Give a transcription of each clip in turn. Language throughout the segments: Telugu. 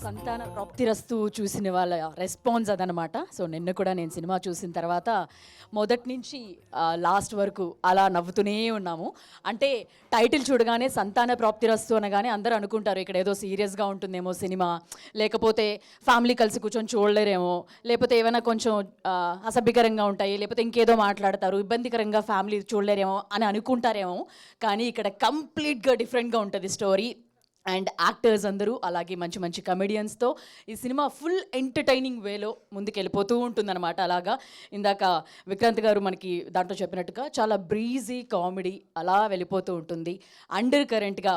సంతాన ప్రాప్తిరస్తు చూసిన వాళ్ళ రెస్పాన్స్ అదనమాట. సో నిన్న కూడా నేను సినిమా చూసిన తర్వాత మొదటి నుంచి లాస్ట్ వరకు అలా నవ్వుతూనే ఉన్నాము. అంటే టైటిల్ చూడగానే సంతాన ప్రాప్తిరస్తు అనగానే అందరూ అనుకుంటారు ఇక్కడ ఏదో సీరియస్గా ఉంటుందేమో సినిమా, లేకపోతే ఫ్యామిలీ కలిసి కూర్చొని చూడలేరేమో, లేకపోతే ఏమైనా కొంచెం అసభ్యకరంగా ఉంటాయి, లేకపోతే ఇంకేదో మాట్లాడతారు, ఇబ్బందికరంగా ఫ్యామిలీ చూడలేరేమో అని అనుకుంటారేమో. కానీ ఇక్కడ కంప్లీట్గా డిఫరెంట్గా ఉంటుంది స్టోరీ. అండ్ యాక్టర్స్ అందరూ అలాగే మంచి మంచి కమెడియన్స్తో ఈ సినిమా ఫుల్ ఎంటర్టైనింగ్ వేలో ముందుకు వెళ్ళిపోతూ ఉంటుందన్నమాట. అలాగా ఇందాక విక్రాంత్ గారు మనకి దాంట్లో చెప్పినట్టుగా చాలా బ్రీజీ కామెడీ అలా వెళ్ళిపోతూ ఉంటుంది. అండర్ కరెంట్గా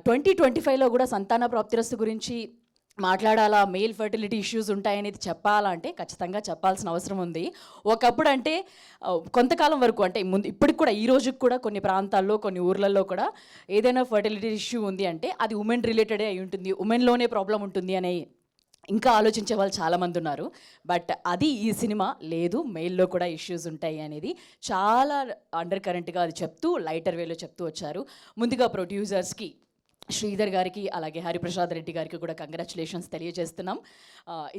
2025లో కూడా సంతాన ప్రాప్తిరస్తు గురించి మాట్లాడాలా, మేల్ ఫర్టిలిటీ ఇష్యూస్ ఉంటాయనేది చెప్పాలంటే ఖచ్చితంగా చెప్పాల్సిన అవసరం ఉంది. ఒకప్పుడు అంటే కొంతకాలం వరకు అంటే ముందు ఇప్పటికి కూడా ఈ రోజుకి కూడా కొన్ని ప్రాంతాల్లో కొన్ని ఊర్లలో కూడా ఏదైనా ఫర్టిలిటీ ఇష్యూ ఉంది అంటే అది ఉమెన్ రిలేటెడే అయి ఉంటుంది, ఉమెన్లోనే ప్రాబ్లం ఉంటుంది అనే ఇంకా ఆలోచించే వాళ్ళు చాలామంది ఉన్నారు. బట్ అది ఈ సినిమా లేదు, మెయిల్‌లో కూడా ఇష్యూస్ ఉంటాయి అనేది చాలా అండర్ కరెంట్‌గా అది చెప్తూ, లైటర్ వేలో చెప్తూ వచ్చారు. ముందుగా ప్రొడ్యూసర్స్‌కి శ్రీధర్ గారికి, అలాగే హరిప్రసాద్ రెడ్డి గారికి కూడా కంగ్రాచ్యులేషన్స్ తెలియజేస్తున్నాం.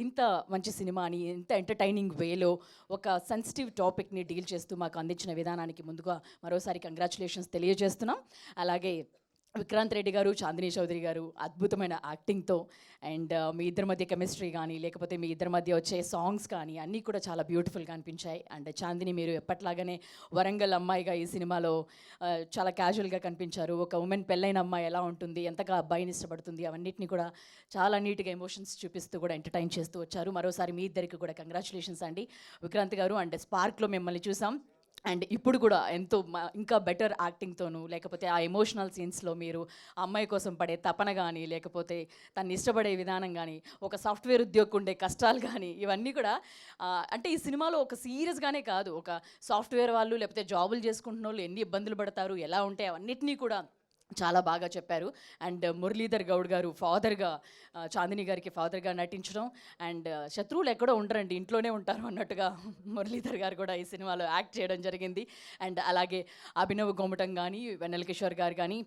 ఇంత మంచి సినిమాని ఇంత ఎంటర్‌టైనింగ్ వేలో ఒక సెన్సిటివ్ టాపిక్‌ని డీల్ చేస్తూ మాకు అందించిన విధానానికి ముందుగా మరోసారి కంగ్రాచ్యులేషన్స్ తెలియజేస్తున్నాం. అలాగే విక్రాంత్ రెడ్డి గారు, చాందిని చౌదరి గారు అద్భుతమైన యాక్టింగ్‌తో అండ్ మీ ఇద్దరి మధ్య కెమిస్ట్రీ కానీ, లేకపోతే మీ ఇద్దరి మధ్య వచ్చే సాంగ్స్ కానీ అన్నీ కూడా చాలా బ్యూటిఫుల్గా అనిపించాయి. అండ్ చాందిని, మీరు ఎప్పట్లాగానే వరంగల్ అమ్మాయిగా ఈ సినిమాలో చాలా క్యాజువల్గా కనిపించారు. ఒక ఉమెన్ పెళ్ళైన అమ్మాయి ఎలా ఉంటుంది, ఎంతగా అబ్బాయిని ఇష్టపడుతుంది, అవన్నిటిని కూడా చాలా నీట్గా ఎమోషన్స్ చూపిస్తూ కూడా ఎంటర్టైన్ చేస్తూ వచ్చారు. మరోసారి మీ ఇద్దరికి కూడా కంగ్రాచులేషన్స్ అండి విక్రాంత్ గారు. అండ్ స్పార్క్లో మిమ్మల్ని చూసాం అండ్ ఇప్పుడు కూడా ఎంతో ఇంకా బెటర్ యాక్టింగ్తోనూ, లేకపోతే ఆ ఎమోషనల్ సీన్స్లో మీరు ఆ అమ్మాయి కోసం పడే తపన కానీ, లేకపోతే తను ఇష్టపడే విధానం కానీ, ఒక సాఫ్ట్వేర్ ఉద్యోగం ఉండే కష్టాలు కానీ, ఇవన్నీ కూడా అంటే ఈ సినిమాలో ఒక సీరియస్గానే కాదు, ఒక సాఫ్ట్వేర్ వాళ్ళు లేకపోతే జాబులు చేసుకుంటున్న వాళ్ళు ఎన్ని ఇబ్బందులు పడతారు, ఎలా ఉంటాయి, అవన్నిటినీ కూడా చాలా బాగా చెప్పారు. అండ్ మురళీధర్ గౌడ్ గారు ఫాదర్గా, చాందిని గారికి ఫాదర్గా నటించడం, అండ్ శత్రువులు ఎక్కడో ఉండరండి, ఇంట్లోనే ఉంటారు అన్నట్టుగా మురళీధర్ గారు కూడా ఈ సినిమాలో యాక్ట్ చేయడం జరిగింది. అండ్ అలాగే అభినవ్ గోమటం కానీ, వెన్నెల కిషోర్ గారు కానీ,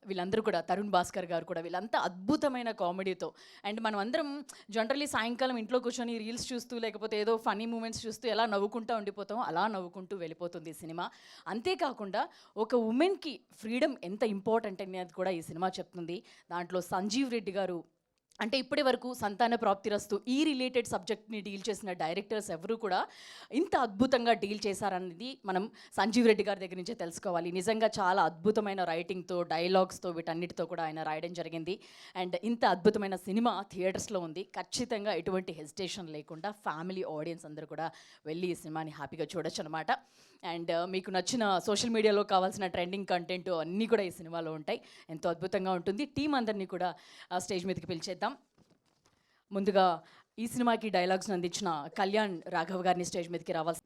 వీళ్ళందరూ కూడా, తరుణ్ భాస్కర్ గారు కూడా, వీళ్ళంతా అద్భుతమైన కామెడీతో. అండ్ మనం అందరం జనరల్లీ సాయంకాలం ఇంట్లో కూర్చొని రీల్స్ చూస్తూ, లేకపోతే ఏదో ఫన్నీ మూమెంట్స్ చూస్తూ ఎలా నవ్వుకుంటూ ఉండిపోతాం, అలా నవ్వుకుంటూ వెళ్ళిపోతుంది ఈ సినిమా. అంతేకాకుండా ఒక ఉమెన్కి ఫ్రీడమ్ ఎంత ఇంపార్టెంట్ అనేది కూడా ఈ సినిమా చెప్తుంది. దాంట్లో సంజీవ్ రెడ్డి గారు, అంటే ఇప్పటి వరకు సంతాన ప్రాప్తిరస్తు ఈ రిలేటెడ్ సబ్జెక్ట్ని డీల్ చేసిన డైరెక్టర్స్ ఎవరు కూడా ఇంత అద్భుతంగా డీల్ చేశారనేది మనం సంజీవ్ రెడ్డి గారి దగ్గర నుంచే తెలుసుకోవాలి. నిజంగా చాలా అద్భుతమైన రైటింగ్తో, డైలాగ్స్తో, వీటన్నిటితో కూడా ఆయన రాయడం జరిగింది. అండ్ ఇంత అద్భుతమైన సినిమా థియేటర్స్లో ఉంది. ఖచ్చితంగా ఎటువంటి హెసిటేషన్ లేకుండా ఫ్యామిలీ ఆడియన్స్ అందరూ కూడా వెళ్ళి ఈ సినిమాని హ్యాపీగా చూడొచ్చు అనమాట. అండ్ మీకు నచ్చిన సోషల్ మీడియాలో కావాల్సిన ట్రెండింగ్ కంటెంట్ అన్నీ కూడా ఈ సినిమాలో ఉంటాయి. ఎంతో అద్భుతంగా ఉంటుంది. టీం అందరినీ కూడా స్టేజ్ మీదకి పిలిచేద్దాం. ముందుగా ఈ సినిమాకి డైలాగ్స్ని అందించిన కళ్యాణ్ రాఘవ్ గారిని స్టేజ్ మీదకి రావాల్సి.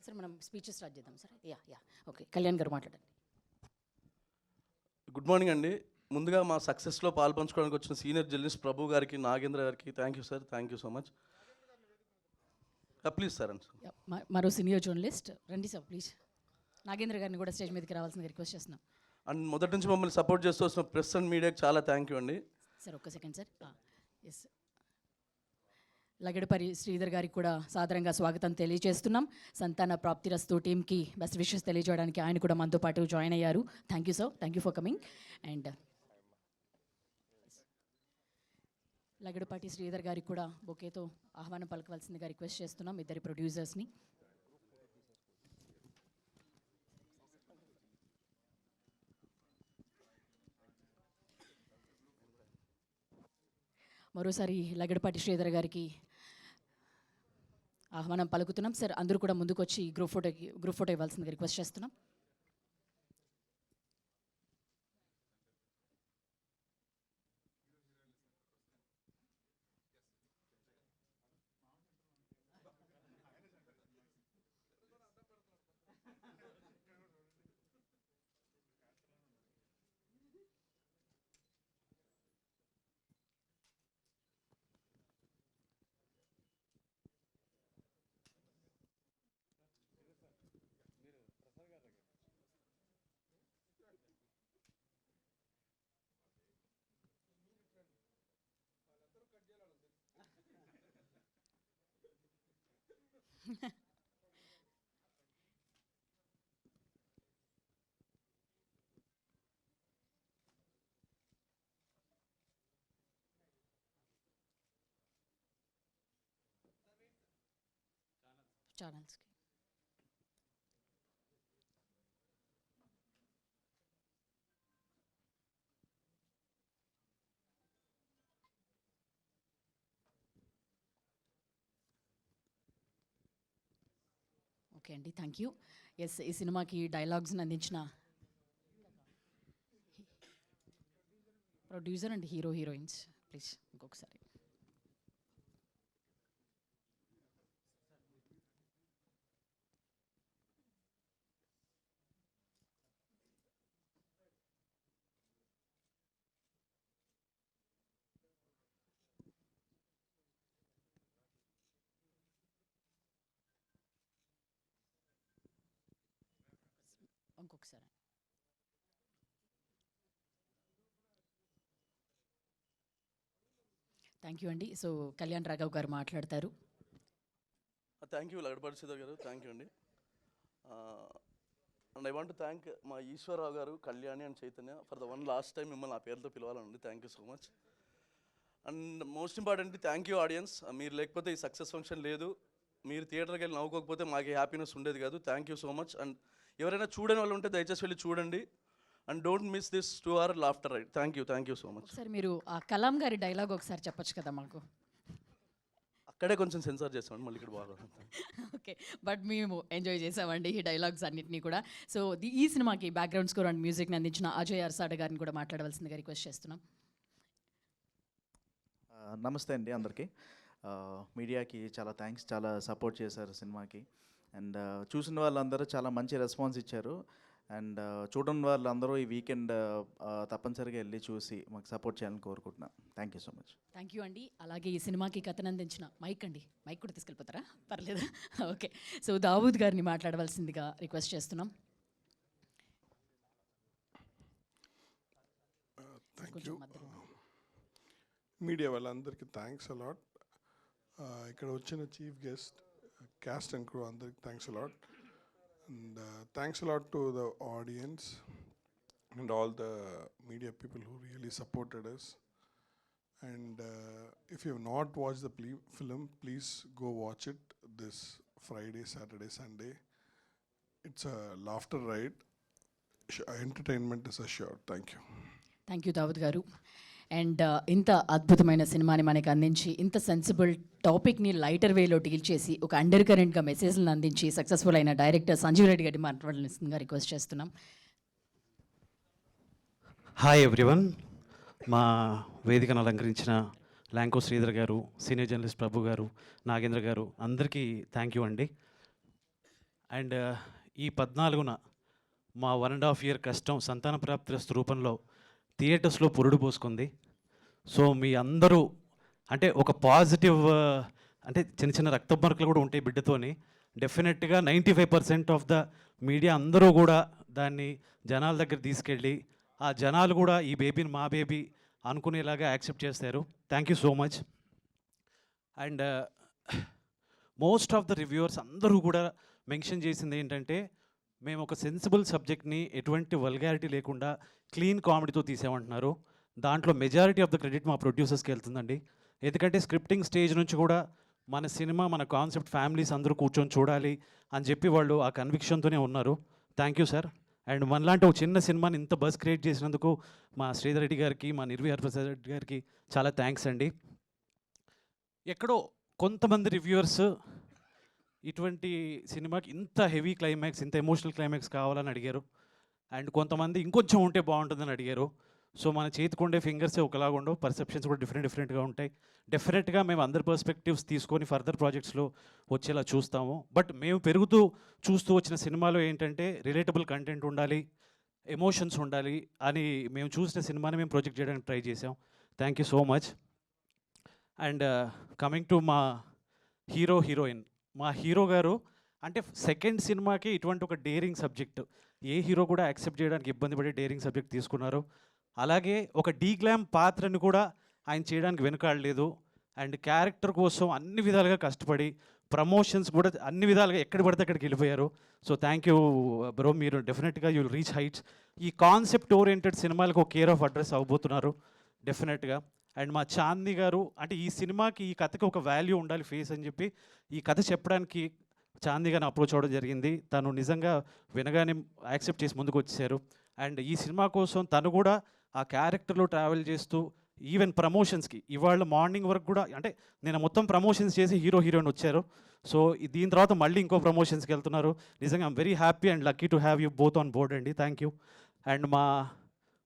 సార్ మనం స్పీచెస్ స్టార్ట్ చేద్దాం సార్. యా ఓకే, కళ్యాణ్ గారు మాట్లాడండి. గుడ్ మార్నింగ్ అండి. ముందుగా మా సక్సెస్లో పాల్పంచుకోవడానికి వచ్చిన సీనియర్ జర్నలిస్ట్ ప్రభు గారికి, నాగేంద్ర గారికి thank you sir, thank you so much. Please sir అండి. మరో సీనియర్ జర్నలిస్ట్ రండి సార్ ప్లీజ్. నాగేంద్ర గారిని కూడా స్టేజ్ మీదకి రావాల్సిన రిక్వెస్ట్ చేస్తున్నాం. అండ్ మొదటి నుంచి మమ్మల్ని సపోర్ట్ చేస్తూ వస్తున్న ప్రెస్ అండ్ మీడియాకి చాలా థ్యాంక్ యూ అండి. సార్ ఒక్క సెకండ్ సార్. ఎస్, లగడపరి శ్రీధర్ గారికి కూడా సాదరంగా స్వాగతం తెలియజేస్తున్నాం. సంతాన ప్రాప్తిరస్తు టీమ్కి బెస్ట్ విషెస్ తెలియజేయడానికి ఆయన కూడా మనతో పాటు జాయిన్ అయ్యారు. Thank you sir, thank you for coming. And Lagadapati Sridhar గారికి కూడా బొకేతో ఆహ్వానం పలకవలసిందిగా రిక్వెస్ట్ చేస్తున్నాం ఇద్దరి ప్రొడ్యూసర్స్ని. మరోసారి లగడపాటి శ్రీధర్ గారికి ఆహ్వానం పలుకుతున్నాం. సార్ అందరూ కూడా ముందుకు వచ్చి గ్రూప్ ఫోటో ఇవ్వాల్సిందిగా రిక్వెస్ట్ చేస్తున్నాం. ఛానల్స్కి ఓకే అండి, థ్యాంక్ యూ. ఎస్, ఈ సినిమాకి డైలాగ్స్ని అందించిన ప్రొడ్యూసర్ అండ్ హీరోయిన్స్ ప్లీజ్ ఇంకొకసారి. ఇంకొకసారి. థ్యాంక్ యూ అండి. సో కళ్యాణ్ రాఘవ్ గారు మాట్లాడతారు. థ్యాంక్ యూ లగడపాటి శ్రీధర్ గారు, థ్యాంక్ యూ అండి. అండ్ ఐ వాంట్ థ్యాంక్ మా ఈశ్వరరావు గారు, Kalyani and Chaitanya for the one last time మిమ్మల్ని ఆ పేరుతో పిలవాలండి. Thank you so much. And most important thank you audience. మీరు లేకపోతే ఈ సక్సెస్ ఫంక్షన్ లేదు, మీరు థియేటర్కి వెళ్ళి నవ్వుకోకపోతే మాకు హ్యాపీనెస్ ఉండేది కాదు. Thank you so much. And ఎవరైనా చూడని వాళ్ళు ఉంటే దయచేసి వెళ్ళి చూడండి. And don't miss this 2 hour laughter ride. Thank you so much. ఒకసారి మీరు ఆ కలాం గారి డైలాగ్ ఒకసారి చెప్పొచ్చు కదా మాకు. అక్కడే కొంచెం సెన్సార్ చేస్తామండి, మళ్ళీ ఇక్కడ బాగా. ఓకే, బట్ మేము ఎంజాయ్ చేసామండి ఈ డైలాగ్స్ అన్నింటినీ కూడా. సో ఈ సినిమాకి బ్యాక్గ్రౌండ్ స్కోర్ అండ్ మ్యూజిక్ని అందించిన అజయ్ అర్సాడ్ గారిని కూడా మాట్లాడవలసిందిగా రిక్వెస్ట్ చేస్తున్నాం. నమస్తే అండి అందరికీ. మీడియాకి చాలా థ్యాంక్స్, చాలా సపోర్ట్ చేశారు సినిమాకి. అండ్ చూసిన వాళ్ళందరూ చాలా మంచి రెస్పాన్స్ ఇచ్చారు. అండ్ చూడని వాళ్ళందరూ ఈ వీకెండ్ తప్పనిసరిగా వెళ్ళి చూసి మాకు సపోర్ట్ చేయాలని కోరుకుంటున్నాను. Thank you so much. Thank you అండి. అలాగే ఈ సినిమాకి కథను అందించిన మైక్ అండి, మైక్ కూడా తీసుకెళ్ళిపోతారా? పర్లేదా? ఓకే, సో దావూద్ గారిని మాట్లాడవలసిందిగా రిక్వెస్ట్ చేస్తున్నాం. థ్యాంక్ యూ మీడియా వాళ్ళందరికీ థ్యాంక్స్ అలాట్. ఇక్కడ వచ్చిన chief guest, cast and crew అందరికి thanks a lot. And thanks a lot to the audience and all the media people who really supported us. And if you have not watched the film, please go watch it this Friday, Saturday, Sunday. It's a laughter ride. Entertainment is assured. Thank you. Thank you Dawood గారు. అండ్ ఇంత అద్భుతమైన సినిమాని మనకి అందించి, ఇంత సెన్సిబుల్ టాపిక్ని లైటర్ వేలో డీల్ చేసి, ఒక అండర్ కరెంట్గా మెసేజ్లను అందించి సక్సెస్ఫుల్ అయిన డైరెక్టర్ సంజీవ్ రెడ్డి గారిని మాట్లాడాల్సిందిగా రిక్వెస్ట్ చేస్తున్నాం. Hi everyone. మా వేదికను అలంకరించిన ల్యాంకో శ్రీధర్ గారు, సీనియర్ జర్నలిస్ట్ ప్రభు గారు, నాగేంద్ర గారు, అందరికీ థ్యాంక్ యూ అండి. అండ్ ఈ 14న మా 1.5 year కష్టం సంతాన ప్రాప్తి రూపంలో థియేటర్స్లో పురుడు పోసుకుంది. సో మీ అందరూ అంటే ఒక పాజిటివ్, అంటే చిన్న చిన్న రక్త మార్కులు కూడా ఉంటాయి బిడ్డతోని. డెఫినెట్గా 95% ఆఫ్ ద మీడియా అందరూ కూడా దాన్ని జనాల దగ్గర తీసుకెళ్ళి, ఆ జనాలు కూడా ఈ బేబీని మా బేబీ అనుకునేలాగా యాక్సెప్ట్ చేస్తారు. Thank you so much. And most of the reviewers అందరూ కూడా మెన్షన్ చేసింది ఏంటంటే, మేము ఒక సెన్సిబుల్ సబ్జెక్ట్ని ఎటువంటి వల్గారిటీ లేకుండా క్లీన్ కామెడీతో తీసామంటున్నారు. దాంట్లో మెజారిటీ ఆఫ్ ద క్రెడిట్ మా ప్రొడ్యూసర్స్కి వెళ్తుందండి. ఎందుకంటే స్క్రిప్టింగ్ స్టేజ్ నుంచి కూడా మన సినిమా, మన కాన్సెప్ట్ ఫ్యామిలీస్ అందరూ కూర్చొని చూడాలి అని చెప్పి వాళ్ళు ఆ కన్విక్షన్తోనే ఉన్నారు. Thank you sir. అండ్ మనలాంటి ఒక చిన్న సినిమాని ఇంత బజ్ క్రియేట్ చేసినందుకు మా శ్రీధర్ రెడ్డి గారికి, మా నిర్వి హరిప్రసాద్ రెడ్డి గారికి చాలా థ్యాంక్స్ అండి. ఎక్కడో కొంతమంది రివ్యూవర్స్ ఇటువంటి సినిమాకి ఇంత హెవీ క్లైమాక్స్, ఇంత ఎమోషనల్ క్లైమాక్స్ కావాలని అడిగారు. అండ్ కొంతమంది ఇంకొంచెం ఉంటే బాగుంటుందని అడిగారు. సో మన చేతికి ఉండే ఫింగర్సే ఒకలాగా ఉండవు, పర్సెప్షన్స్ కూడా డిఫరెంట్గా ఉంటాయి. డెఫినెట్గా మేము అందరి పర్స్పెక్టివ్స్ తీసుకొని ఫర్దర్ ప్రాజెక్ట్స్లో వచ్చేలా చూస్తాము. బట్ మేము చూస్తూ వచ్చిన సినిమాలో ఏంటంటే రిలేటబుల్ కంటెంట్ ఉండాలి, ఎమోషన్స్ ఉండాలి అని మేము చూసిన సినిమాని మేము ప్రొజెక్ట్ చేయడానికి ట్రై చేసాం. Thank you so much. And coming to మా హీరోయిన్, మా హీరో గారు అంటే సెకండ్ సినిమాకి ఇటువంటి ఒక డేరింగ్ సబ్జెక్ట్ ఏ హీరో కూడా యాక్సెప్ట్ చేయడానికి ఇబ్బంది పడే డేరింగ్ సబ్జెక్ట్ తీసుకున్నారు. అలాగే ఒక డీగ్లామ్ పాత్రని కూడా ఆయన చేయడానికి వెనుకాడలేదు. అండ్ క్యారెక్టర్ కోసం అన్ని విధాలుగా కష్టపడి, ప్రమోషన్స్ కూడా అన్ని విధాలుగా ఎక్కడ పడితే అక్కడికి వెళ్ళిపోయారు. సో థ్యాంక్ యూ బ్రో, మీరు డెఫినెట్గా యూ విల్ రీచ్ హైట్స్. ఈ కాన్సెప్ట్ ఓరియంటెడ్ సినిమాలకు ఒక కేర్ ఆఫ్ అడ్రస్ అవ్వబోతున్నారు డెఫినెట్గా. అండ్ మా చాందీ గారు అంటే ఈ సినిమాకి, ఈ కథకి ఒక వాల్యూ ఉండాలి ఫేస్ అని చెప్పి ఈ కథ చెప్పడానికి చాందీ గారిని అప్రోచ్ అవ్వడం జరిగింది. తను నిజంగా వినగానే యాక్సెప్ట్ చేసి ముందుకు వచ్చేసారు. అండ్ ఈ సినిమా కోసం తను కూడా ఆ క్యారెక్టర్లో ట్రావెల్ చేస్తూ ఈవెన్ ప్రమోషన్స్కి ఇవాళ మార్నింగ్ వరకు కూడా, అంటే నేను మొత్తం ప్రమోషన్స్ చేసి హీరోయిన్ వచ్చారు. సో దీని తర్వాత మళ్ళీ ఇంకో ప్రమోషన్స్కి వెళ్తున్నారు. నిజంగా I'm very happy and lucky to have you both on board అండి. Thank you. అండ్ మా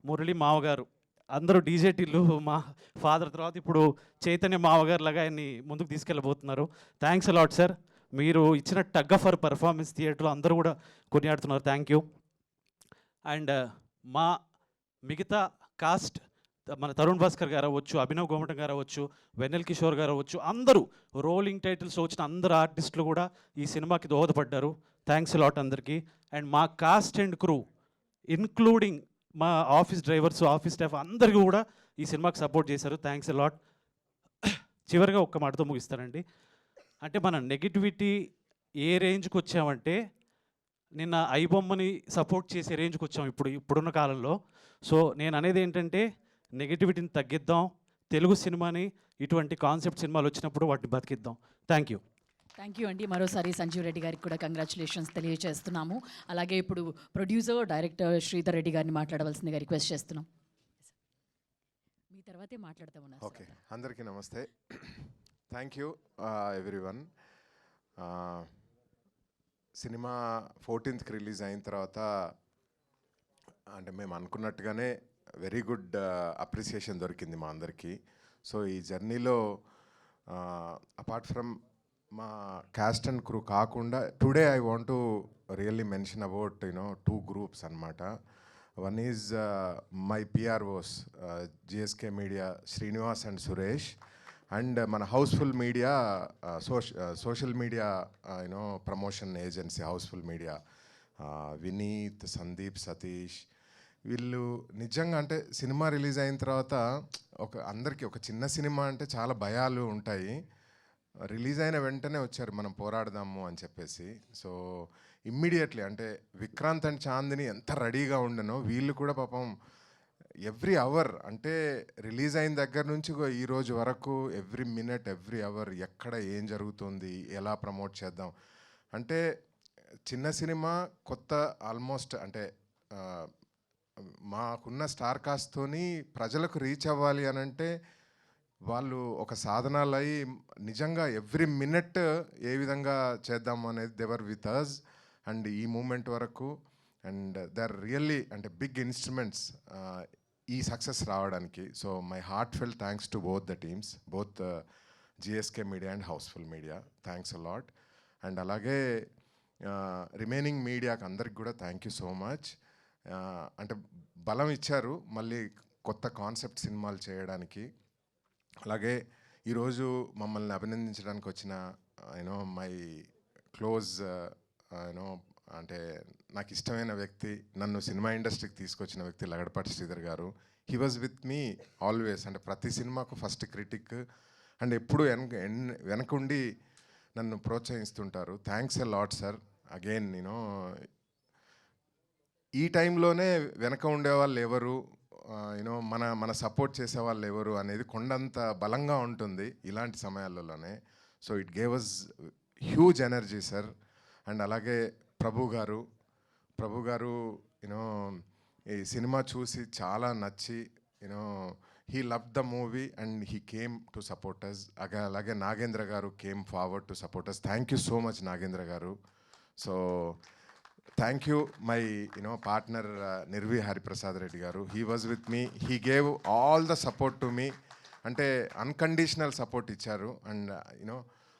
మురళి మావగారు, అందరూ డీజేటీలు, మా ఫాదర్ తర్వాత ఇప్పుడు చైతన్య మావగారు లాగా ఆయన్ని ముందుకు తీసుకెళ్ళబోతున్నారు. Thanks a lot sir. మీరు ఇచ్చిన టగ్ ఫర్ పర్ఫార్మెన్స్ థియేటర్లో అందరూ కూడా కొనియాడుతున్నారు. Thank you. అండ్ మా మిగతా కాస్ట్, మన తరుణ్ భాస్కర్ గారు అవ్వచ్చు, అభినవ్ గోమటం గారు అవ్వచ్చు, వెన్నెల్ కిషోర్ గారు అవ్వచ్చు, అందరూ రోలింగ్ టైటిల్స్ వచ్చిన అందరు ఆర్టిస్టులు కూడా ఈ సినిమాకి దోహదపడ్డారు. థ్యాంక్స్ అలాట్ అందరికీ. అండ్ మా కాస్ట్ అండ్ క్రూ ఇన్క్లూడింగ్ మా ఆఫీస్ డ్రైవర్స్, ఆఫీస్ స్టాఫ్ అందరికీ కూడా ఈ సినిమాకి సపోర్ట్ చేశారు. Thanks a lot. చివరిగా ఒక్క మాటతో ముగిస్తానండి. అంటే మన నెగిటివిటీ ఏ రేంజ్కి వచ్చామంటే, నిన్న ఐబొమ్మని సపోర్ట్ చేసే రేంజ్కి వచ్చాం ఇప్పుడున్న కాలంలో. సో నేను అనేది ఏంటంటే, నెగిటివిటీని తగ్గిద్దాం, తెలుగు సినిమాని ఇటువంటి కాన్సెప్ట్ సినిమాలు వచ్చినప్పుడు వాటిని బతికిద్దాం. Thank you. థ్యాంక్ యూ అండి. మరోసారి సంజీవ్ రెడ్డి గారికి కూడా కంగ్రాచులేషన్స్ తెలియజేస్తున్నాము. అలాగే ఇప్పుడు ప్రొడ్యూసర్, డైరెక్టర్ శ్రీధర్ రెడ్డి గారిని మాట్లాడవలసిందిగా రిక్వెస్ట్ చేస్తున్నాం. మీ తర్వాతే మాట్లాడతాం ఉన్నారు. ఓకే, అందరికీ నమస్తే. Thank you everyone. Cinema 14th release అయిన తర్వాత అంటే మేము అనుకున్నట్టుగానే వెరీ గుడ్ అప్రిసియేషన్ దొరికింది మా అందరికీ. సో ఈ జర్నీలో అపార్ట్ ఫ్రమ్ మా క్యాస్ట్ అండ్ క్రూ కాకుండా today I want to really mention about 2 groups అన్నమాట. One is my PROs, GSK media Srinivas and Suresh, and మన housefull media social media promotion agency housefull media, Vineeth, Sandeep, Satish. వీళ్ళు నిజంగా అంటే సినిమా రిలీజ్ అయిన తర్వాత అందరికీ ఒక చిన్న సినిమా అంటే చాలా భయాలు ఉంటాయి. రిలీజ్ అయిన వెంటనే వచ్చారు మనం పోరాడదాము అని చెప్పేసి. సో ఇమ్మీడియట్లీ అంటే విక్రాంత్ అండ్ చాందిని ఎంత రెడీగా ఉండనో వీళ్ళు కూడా పాపం ఎవ్రీ అవర్ అంటే రిలీజ్ అయిన దగ్గర నుంచి ఈ రోజు వరకు ఎవ్రీ మినిట్ ఎవ్రీ అవర్ ఎక్కడ ఏం జరుగుతుంది, ఎలా ప్రమోట్ చేద్దాం అంటే చిన్న సినిమా కొత్త ఆల్మోస్ట్ అంటే మాకున్న స్టార్ కాస్ట్తోని ప్రజలకు రీచ్ అవ్వాలి అని అంటే వాళ్ళు ఒక సాధనాలు అయ్యి నిజంగా ఎవ్రీ మినిట్ ఏ విధంగా చేద్దాము అనేది దేవర్ విత్ అస్ అండ్ ఈ మూమెంట్ వరకు. అండ్ దే ఆర్ రియల్లీ అంటే బిగ్ ఇన్స్ట్రుమెంట్స్ ఈ సక్సెస్ రావడానికి. So my heartfelt thanks to both the teams, both GSK media and housefull media. Thanks a lot. And అలాగే రిమైనింగ్ మీడియాకి అందరికి కూడా థ్యాంక్ యూ సో మచ్. అంటే బలం ఇచ్చారు మళ్ళీ కొత్త కాన్సెప్ట్ సినిమాలు చేయడానికి. అలాగే ఈరోజు మమ్మల్ని అభినందించడానికి వచ్చిన మై క్లోజ్ అంటే నాకు ఇష్టమైన వ్యక్తి, నన్ను సినిమా ఇండస్ట్రీకి తీసుకొచ్చిన వ్యక్తి లగడపాటి శ్రీధర్ గారు. He was with me always. అంటే ప్రతి సినిమాకు ఫస్ట్ క్రిటిక్ అండ్ ఎప్పుడు వెనకుండి నన్ను ప్రోత్సహిస్తుంటారు. Thanks a lot sir. Again ఈ టైంలోనే వెనక ఉండేవాళ్ళు ఎవరు, మన సపోర్ట్ చేసేవాళ్ళు ఎవరు అనేది కొండంత బలంగా ఉంటుంది ఇలాంటి సమయాలలోనే. So it gave us huge energy sir. And అలాగే ప్రభు గారు ఈ సినిమా చూసి చాలా నచ్చి he love the movie and he came to support us. అలాగే నాగేంద్ర గారు came forward to support us. Thank you so much Nagendra గారు. So thank you my partner Nirvi Hariprasad Reddy గారు. He was with me, he gave all the support to me. అంటే అన్కండిషనల్ సపోర్ట్ ఇచ్చారు. And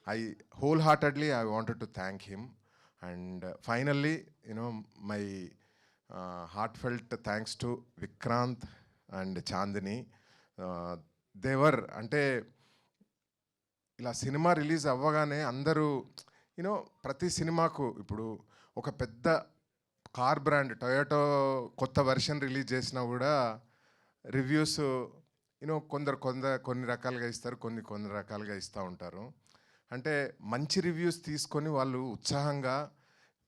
I whole heartedly I wanted to thank him. And finally my heart felt thanks to Vikrant and Chandini. దేవర్ అంటే ఇలా సినిమా రిలీజ్ అవ్వగానే అందరూ ప్రతి సినిమాకు ఇప్పుడు ఒక పెద్ద కార్ బ్రాండ్ టొయోటో కొత్త వెర్షన్ రిలీజ్ చేసినా కూడా రివ్యూస్ కొన్ని రకాలుగా ఇస్తారు, కొన్ని రకాలుగా ఇస్తూ ఉంటారు. అంటే మంచి రివ్యూస్ తీసుకొని వాళ్ళు ఉత్సాహంగా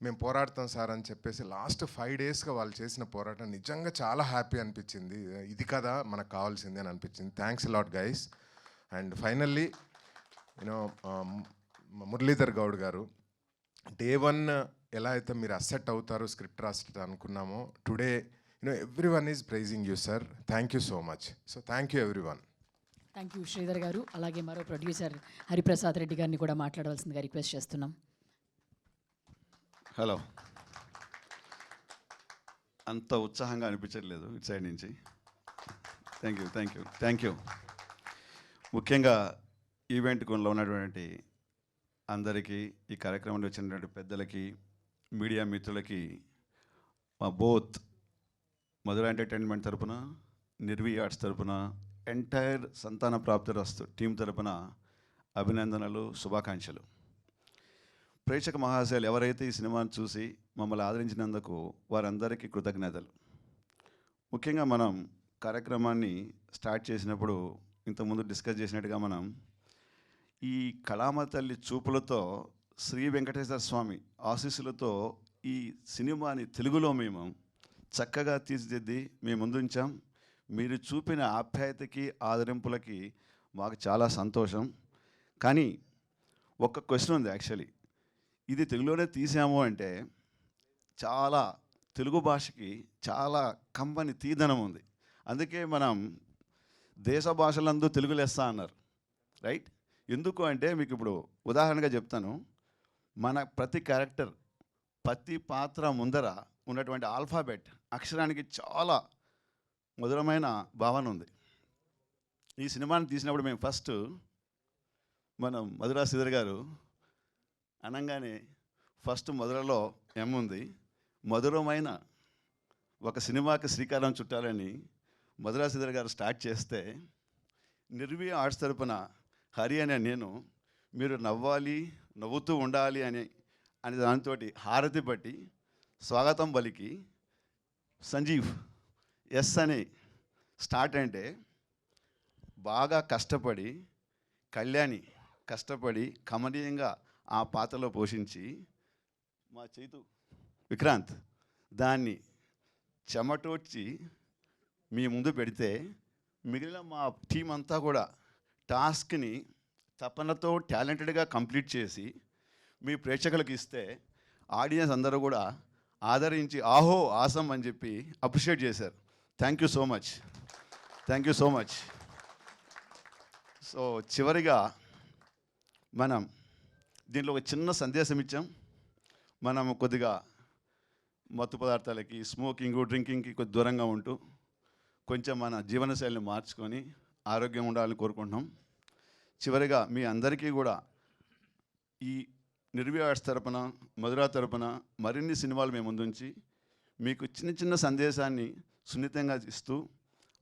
మేము పోరాడతాం సార్ అని చెప్పేసి లాస్ట్ 5 daysగా వాళ్ళు చేసిన పోరాటం నిజంగా చాలా హ్యాపీ అనిపించింది. ఇది కదా మనకు కావాల్సింది అని అనిపించింది. Thanks lot guys. And finally Muralidhar Goud గారు, డే 1 ఎలా అయితే మీరు అసెట్ అవుతారు స్క్రిప్ట్ రాస్తే అనుకున్నామో today every one is praising you sir. Thank you so much. So thank you every one. Thank you Sridhar గారు. అలాగే మరో ప్రొడ్యూసర్ హరిప్రసాద్ రెడ్డి గారిని కూడా మాట్లాడవలసిందిగా రిక్వెస్ట్ చేస్తున్నాం. హలో. అంత ఉత్సాహంగా అనిపించట్లేదు ఇటు సైడ్ నుంచి. Thank you. ముఖ్యంగా ఈవెంట్ కొనలో ఉన్నటువంటి అందరికీ, ఈ కార్యక్రమంలో వచ్చినటువంటి పెద్దలకి, మీడియా మిత్రులకి, మా బోత్ మధుర ఎంటర్టైన్మెంట్ తరపున, నిర్వి ఆర్ట్స్ తరపున, ఎంటైర్ సంతాన ప్రాప్తిరస్తు టీం తరపున అభినందనలు, శుభాకాంక్షలు. ప్రేక్షక మహాశయాలు ఎవరైతే ఈ సినిమాను చూసి మమ్మల్ని ఆదరించినందుకు వారందరికీ కృతజ్ఞతలు. ముఖ్యంగా మనం కార్యక్రమాన్ని స్టార్ట్ చేసినప్పుడు ఇంతకుముందు డిస్కస్ చేసినట్టుగా మనం ఈ కళామ తల్లి చూపులతో శ్రీ వెంకటేశ్వర స్వామి ఆశీస్సులతో ఈ సినిమాని తెలుగులో మేము చక్కగా తీర్చిదిద్ది మేము ముందుంచాం. మీరు చూపిన ఆప్యాయతకి ఆదరింపులకి మాకు చాలా సంతోషం. కానీ ఒక్క క్వశ్చన్ ఉంది యాక్చువల్లీ. ఇది తెలుగులోనే తీసాము అంటే చాలా తెలుగు భాషకి చాలా కంపని తీదనం ఉంది. అందుకే మనం దేశ భాషలందు తెలుగు లెస్స అన్నారు, రైట్? ఎందుకు అంటే మీకు ఇప్పుడు ఉదాహరణగా చెప్తాను. మన ప్రతి క్యారెక్టర్ ప్రతి పాత్ర ముందర ఉన్నటువంటి ఆల్ఫాబెట్ అక్షరానికి చాలా మధురమైన భావన ఉంది. ఈ సినిమాని తీసినప్పుడు మేము ఫస్ట్ మనం మధురా శ్రీధర్ గారు అనగానే ఫస్ట్ మధురలో ఎం ఉంది. మధురమైన ఒక సినిమాకి శ్రీకారం చుట్టాలని మధురా శ్రీధర్ గారు స్టార్ట్ చేస్తే నిర్వీ ఆర్ట్స్ తరపున హరి అనే నేను మీరు నవ్వాలి నవ్వుతూ ఉండాలి అని దాంతో హారతి పట్టి స్వాగతం పలికి సంజీవ్ ఎస్ అని స్టార్ట్ అంటే బాగా కష్టపడి కళ్యాణి కష్టపడి కమనీయంగా ఆ పాత్రలో పోషించి మా చైతు విక్రాంత్ దాన్ని చెమటోడ్చి మీ ముందు పెడితే మిగిలిన మా టీం అంతా కూడా టాస్క్ని తపనతో టాలెంటెడ్గా కంప్లీట్ చేసి మీ ప్రేక్షకులకు ఇస్తే ఆడియన్స్ అందరూ కూడా ఆదరించి ఆహో ఆసం అని చెప్పి అప్రిషియేట్ చేశారు. Thank you so much, thank you so much. So చివరిగా మనం దీంట్లో ఒక చిన్న సందేశం ఇచ్చాం. మనం కొద్దిగా మత్తు పదార్థాలకి స్మోకింగ్ డ్రింకింగ్కి కొద్ది దూరంగా ఉంటూ కొంచెం మన జీవనశైలిని మార్చుకొని ఆరోగ్యంగా ఉండాలని కోరుకుంటున్నాం. చివరిగా మీ అందరికీ కూడా ఈ నిర్వీ ఆర్ట్స్ తరపున మధురా తరపున మరిన్ని సినిమాలు మేము ముందుంచి మీకు చిన్న చిన్న సందేశాన్ని సున్నితంగా ఇస్తూ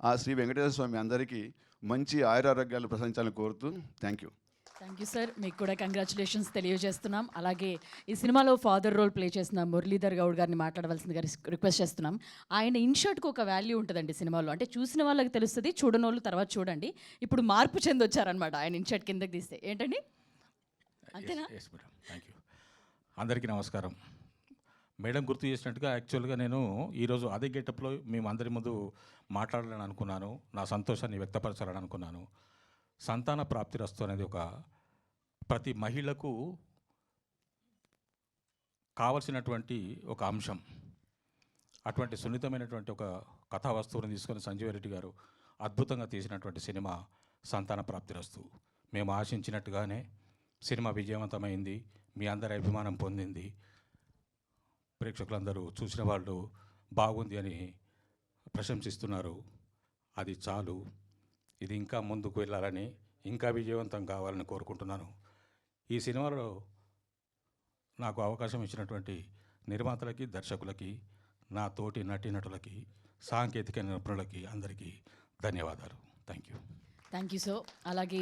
ఆ శ్రీ వెంకటేశ్వర స్వామి అందరికీ మంచి ఆయురారోగ్యాలు ప్రసాదించాలని కోరుతూ thank you. Thank you sir. మీకు కూడా కంగ్రాచులేషన్స్ తెలియజేస్తున్నాం. అలాగే ఈ సినిమాలో ఫాదర్ రోల్ ప్లే చేసిన మురళీధర్ గౌడ్ గారిని మాట్లాడవలసిందిగా రిక్వెస్ట్ చేస్తున్నాం. ఆయన ఇన్షర్ట్కి ఒక వాల్యూ ఉంటుందండి సినిమాలో. అంటే చూసిన వాళ్ళకి తెలుస్తుంది, చూడని వాళ్ళు తర్వాత చూడండి. ఇప్పుడు మార్పు చెందొచ్చారనమాట ఆయన ఇన్షర్ట్ కిందకి తీస్తే. ఏంటండి అంతేనా? Yes madam, thank you. అందరికీ నమస్కారం. మేడం గుర్తు చేసినట్టుగా యాక్చువల్గా నేను ఈరోజు అదే గెటప్లో మేము అందరి ముందు మాట్లాడాలని అనుకున్నాను, నా సంతోషాన్ని వ్యక్తపరచాలని అనుకున్నాను. సంతాన ప్రాప్తిరస్తు అనేది ఒక ప్రతి మహిళకు కావలసినటువంటి ఒక అంశం. అటువంటి సున్నితమైనటువంటి ఒక కథా వస్తువుని తీసుకొని సంజీవ్ రెడ్డి గారు అద్భుతంగా తీసినటువంటి సినిమా సంతాన ప్రాప్తిరస్తు. మేము ఆశించినట్టుగానే సినిమా విజయవంతమైంది, మీ అందరి అభిమానం పొందింది. ప్రేక్షకులందరూ చూసిన వాళ్ళు బాగుంది అని ప్రశంసిస్తున్నారు. అది చాలు. ఇది ఇంకా ముందుకు వెళ్ళాలని, ఇంకా విజయవంతం కావాలని కోరుకుంటున్నాను. ఈ సినిమాలో నాకు అవకాశం ఇచ్చినటువంటి నిర్మాతలకి, దర్శకులకి, నా తోటి నటీనటులకి, సాంకేతిక నిపుణులకి అందరికీ ధన్యవాదాలు. Thank you. Thank you so. అలాగే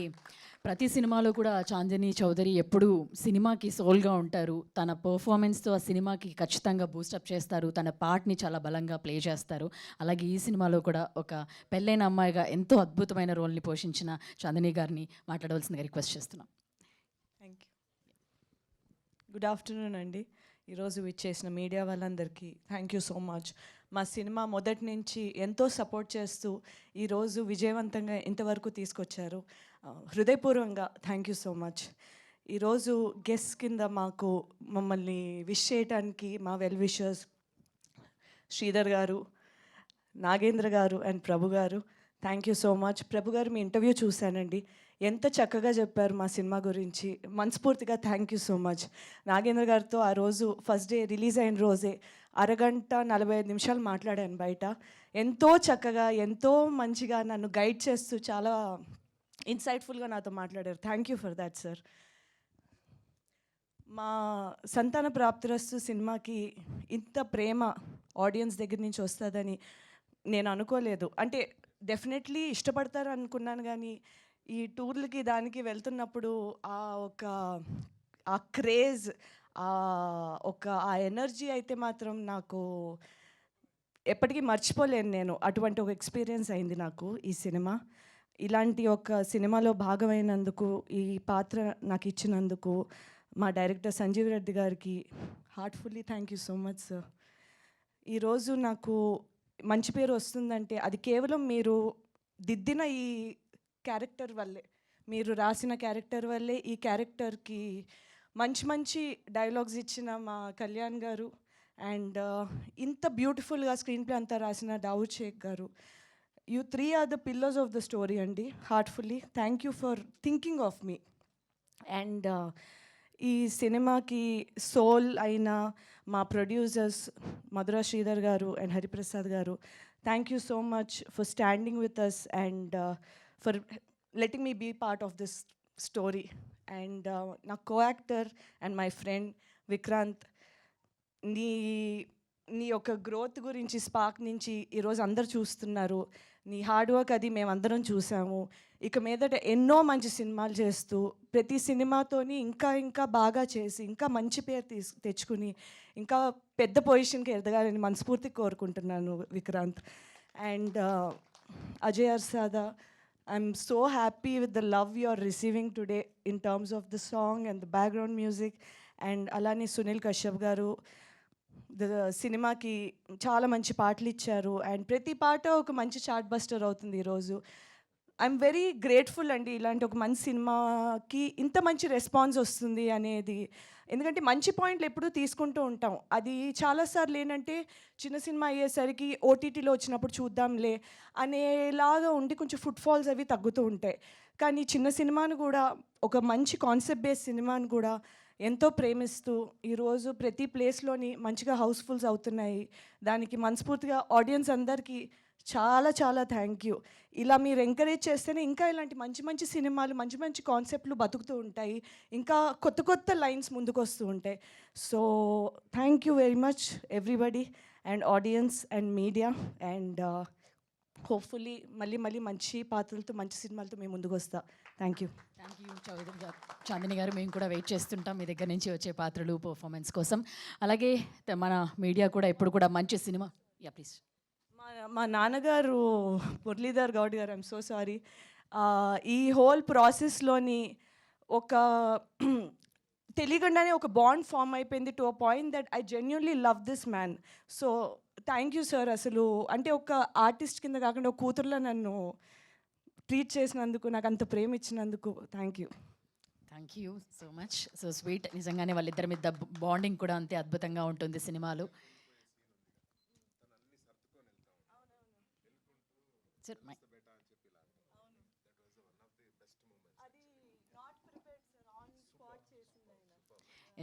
ప్రతి సినిమాలో కూడా చాందిని చౌదరి ఎప్పుడూ సినిమాకి సోల్గా ఉంటారు. తన పర్ఫార్మెన్స్తో ఆ సినిమాకి ఖచ్చితంగా బూస్టప్ చేస్తారు. తన పార్ట్ని చాలా బలంగా ప్లే చేస్తారు. అలాగే ఈ సినిమాలో కూడా ఒక పెళ్ళైన అమ్మాయిగా ఎంతో అద్భుతమైన రోల్ని పోషించిన చాందిని గారిని మాట్లాడవలసిందిగా రిక్వెస్ట్ చేస్తున్నాం. Thank you. గుడ్ ఆఫ్టర్నూన్ అండి. ఈరోజు విచ్చేసిన మీడియా వాళ్ళందరికీ థ్యాంక్ యూ సో మచ్. మా సినిమా మొదటి నుంచి ఎంతో సపోర్ట్ చేస్తూ ఈరోజు విజయవంతంగా ఇంతవరకు తీసుకొచ్చారు. హృదయపూర్వకంగా థ్యాంక్ యూ సో మచ్. ఈరోజు గెస్ట్ కింద మమ్మల్ని విష్ చేయడానికి మా వెల్ విషర్స్ శ్రీధర్ గారు, నాగేంద్ర గారు అండ్ ప్రభు గారు, థ్యాంక్ యూ సో మచ్. ప్రభు గారు మీ ఇంటర్వ్యూ చూశానండి, ఎంత చక్కగా చెప్పారు మా సినిమా గురించి. మనస్ఫూర్తిగా thank you so much. Nagendra గారితో ఆ రోజు ఫస్ట్ డే రిలీజ్ అయిన రోజే 1:45 నిమిషాలు మాట్లాడాను బయట. ఎంతో చక్కగా, ఎంతో మంచిగా నన్ను గైడ్ చేస్తూ చాలా ఇన్సైట్ఫుల్గా నాతో మాట్లాడారు. Thank you for that sir. మా సంతాన ప్రాప్తిరస్తు సినిమాకి ఇంత ప్రేమ ఆడియన్స్ దగ్గర నుంచి వస్తుందని నేను అనుకోలేదు. అంటే డెఫినెట్లీ ఇష్టపడతారు అనుకున్నాను, కానీ ఈ టూర్లకి దానికి వెళ్తున్నప్పుడు ఆ క్రేజ్, ఆ ఎనర్జీ అయితే మాత్రం నాకు ఎప్పటికీ మర్చిపోలేను నేను. అటువంటి ఒక ఎక్స్పీరియన్స్ అయింది నాకు ఈ సినిమా. ఇలాంటి ఒక సినిమాలో భాగమైనందుకు, ఈ పాత్ర నాకు ఇచ్చినందుకు మా డైరెక్టర్ సంజీవ్ రెడ్డి గారికి heartfully thank you so much sir. ఈరోజు నాకు మంచి పేరు వస్తుందంటే అది కేవలం మీరు దిద్దిన ఈ క్యారెక్టర్ వల్లే, మీరు రాసిన క్యారెక్టర్ వల్లే ఈ క్యారెక్టర్కి మంచి మంచి డైలాగ్స్ ఇచ్చిన మా కళ్యాణ్ గారు అండ్ ఇంత బ్యూటిఫుల్గా స్క్రీన్ ప్లే అంతా రాసిన దావుద్ షేక్ గారు. You 3 are the pillars of the story అండి. Heartfully thank you for thinking of me. And ఈ సినిమాకి సోల్ అయిన మా ప్రొడ్యూసర్స్ మధురా శ్రీధర్ గారు అండ్ హరిప్రసాద్ గారు, thank you so much for standing with us and for letting me be part of this story. And నా co actor and my friend Vikrant, నీ నీ యొక్క గ్రోత్ గురించి స్పార్క్ నుంచి ఈరోజు అందరు చూస్తున్నారు. నీ హార్డ్ వర్క్ అది మేమందరం చూసాము. ఇక మీదట ఎన్నో మంచి సినిమాలు చేస్తూ ప్రతి సినిమాతోని ఇంకా ఇంకా బాగా చేసి ఇంకా మంచి పేరు తెచ్చుకుని ఇంకా పెద్ద పొజిషన్కి ఎదగాలని మనస్ఫూర్తిగా కోరుకుంటున్నాను Vikrant. And Ajay Arsada, I'm so happy with the love you are receiving today in terms of the song and the background music. And alani Sunil Kashyap garu సినిమాకి చాలా మంచి పాటలు ఇచ్చారు అండ్ ప్రతి పాట ఒక మంచి చార్ట్ బస్టర్ అవుతుంది ఈరోజు. ఐఎమ్ వెరీ గ్రేట్ఫుల్ అండి ఇలాంటి ఒక మంచి సినిమాకి ఇంత మంచి రెస్పాన్స్ వస్తుంది అనేది. ఎందుకంటే మంచి పాయింట్లు ఎప్పుడూ తీసుకుంటూ ఉంటాం. అది చాలాసార్లు ఏంటంటే చిన్న సినిమా అయ్యేసరికి ఓటీటీలో వచ్చినప్పుడు చూద్దాంలే అనేలాగా ఉండి కొంచెం ఫుట్ఫాల్స్ అవి తగ్గుతూ ఉంటాయి. కానీ చిన్న సినిమాను కూడా, ఒక మంచి కాన్సెప్ట్ బేస్డ్ సినిమాను కూడా ఎంతో ప్రేమిస్తూ ఈరోజు ప్రతి ప్లేస్లోని మంచిగా హౌస్ఫుల్స్ అవుతున్నాయి. దానికి మనస్ఫూర్తిగా ఆడియన్స్ అందరికీ చాలా చాలా థ్యాంక్ యూ. ఇలా మీరు ఎంకరేజ్ చేస్తేనే ఇంకా ఇలాంటి మంచి మంచి సినిమాలు, మంచి మంచి కాన్సెప్ట్లు బతుకుతూ ఉంటాయి, ఇంకా కొత్త కొత్త లైన్స్ ముందుకు వస్తూ ఉంటాయి. So thank you very much everybody and audience and media. And hopefully మళ్ళీ మళ్ళీ మంచి పాత్రలతో మంచి సినిమాలతో మేము ముందుకు వస్తా. Thank you. Thank you Chowdary గారు. చాందిని గారు, మేము కూడా వెయిట్ చేస్తుంటాం మీ దగ్గర నుంచి వచ్చే పాత్రలు, పర్ఫార్మెన్స్ కోసం. అలాగే మన మీడియా కూడా ఎప్పుడు కూడా మంచి సినిమా. Yeah please. మా నాన్నగారు మురళీధర్ గౌడ్ గారు, ఐఎమ్ సో సారీ, ఈ హోల్ ప్రాసెస్లోని ఒక తెలియకుండానే ఒక బాండ్ ఫామ్ అయిపోయింది to a point that I genuinely love this man. So thank you sir. అసలు అంటే ఒక ఆర్టిస్ట్ కింద కాకుండా ఒక కూతురులో నన్ను ట్రీట్ చేసినందుకు, నాకు అంత ప్రేమ ఇచ్చినందుకు thank you. Thank you so much. So sweet. నిజంగానే వాళ్ళిద్దరి మీద బాండింగ్ కూడా అంతే అద్భుతంగా ఉంటుంది సినిమాలో. సార్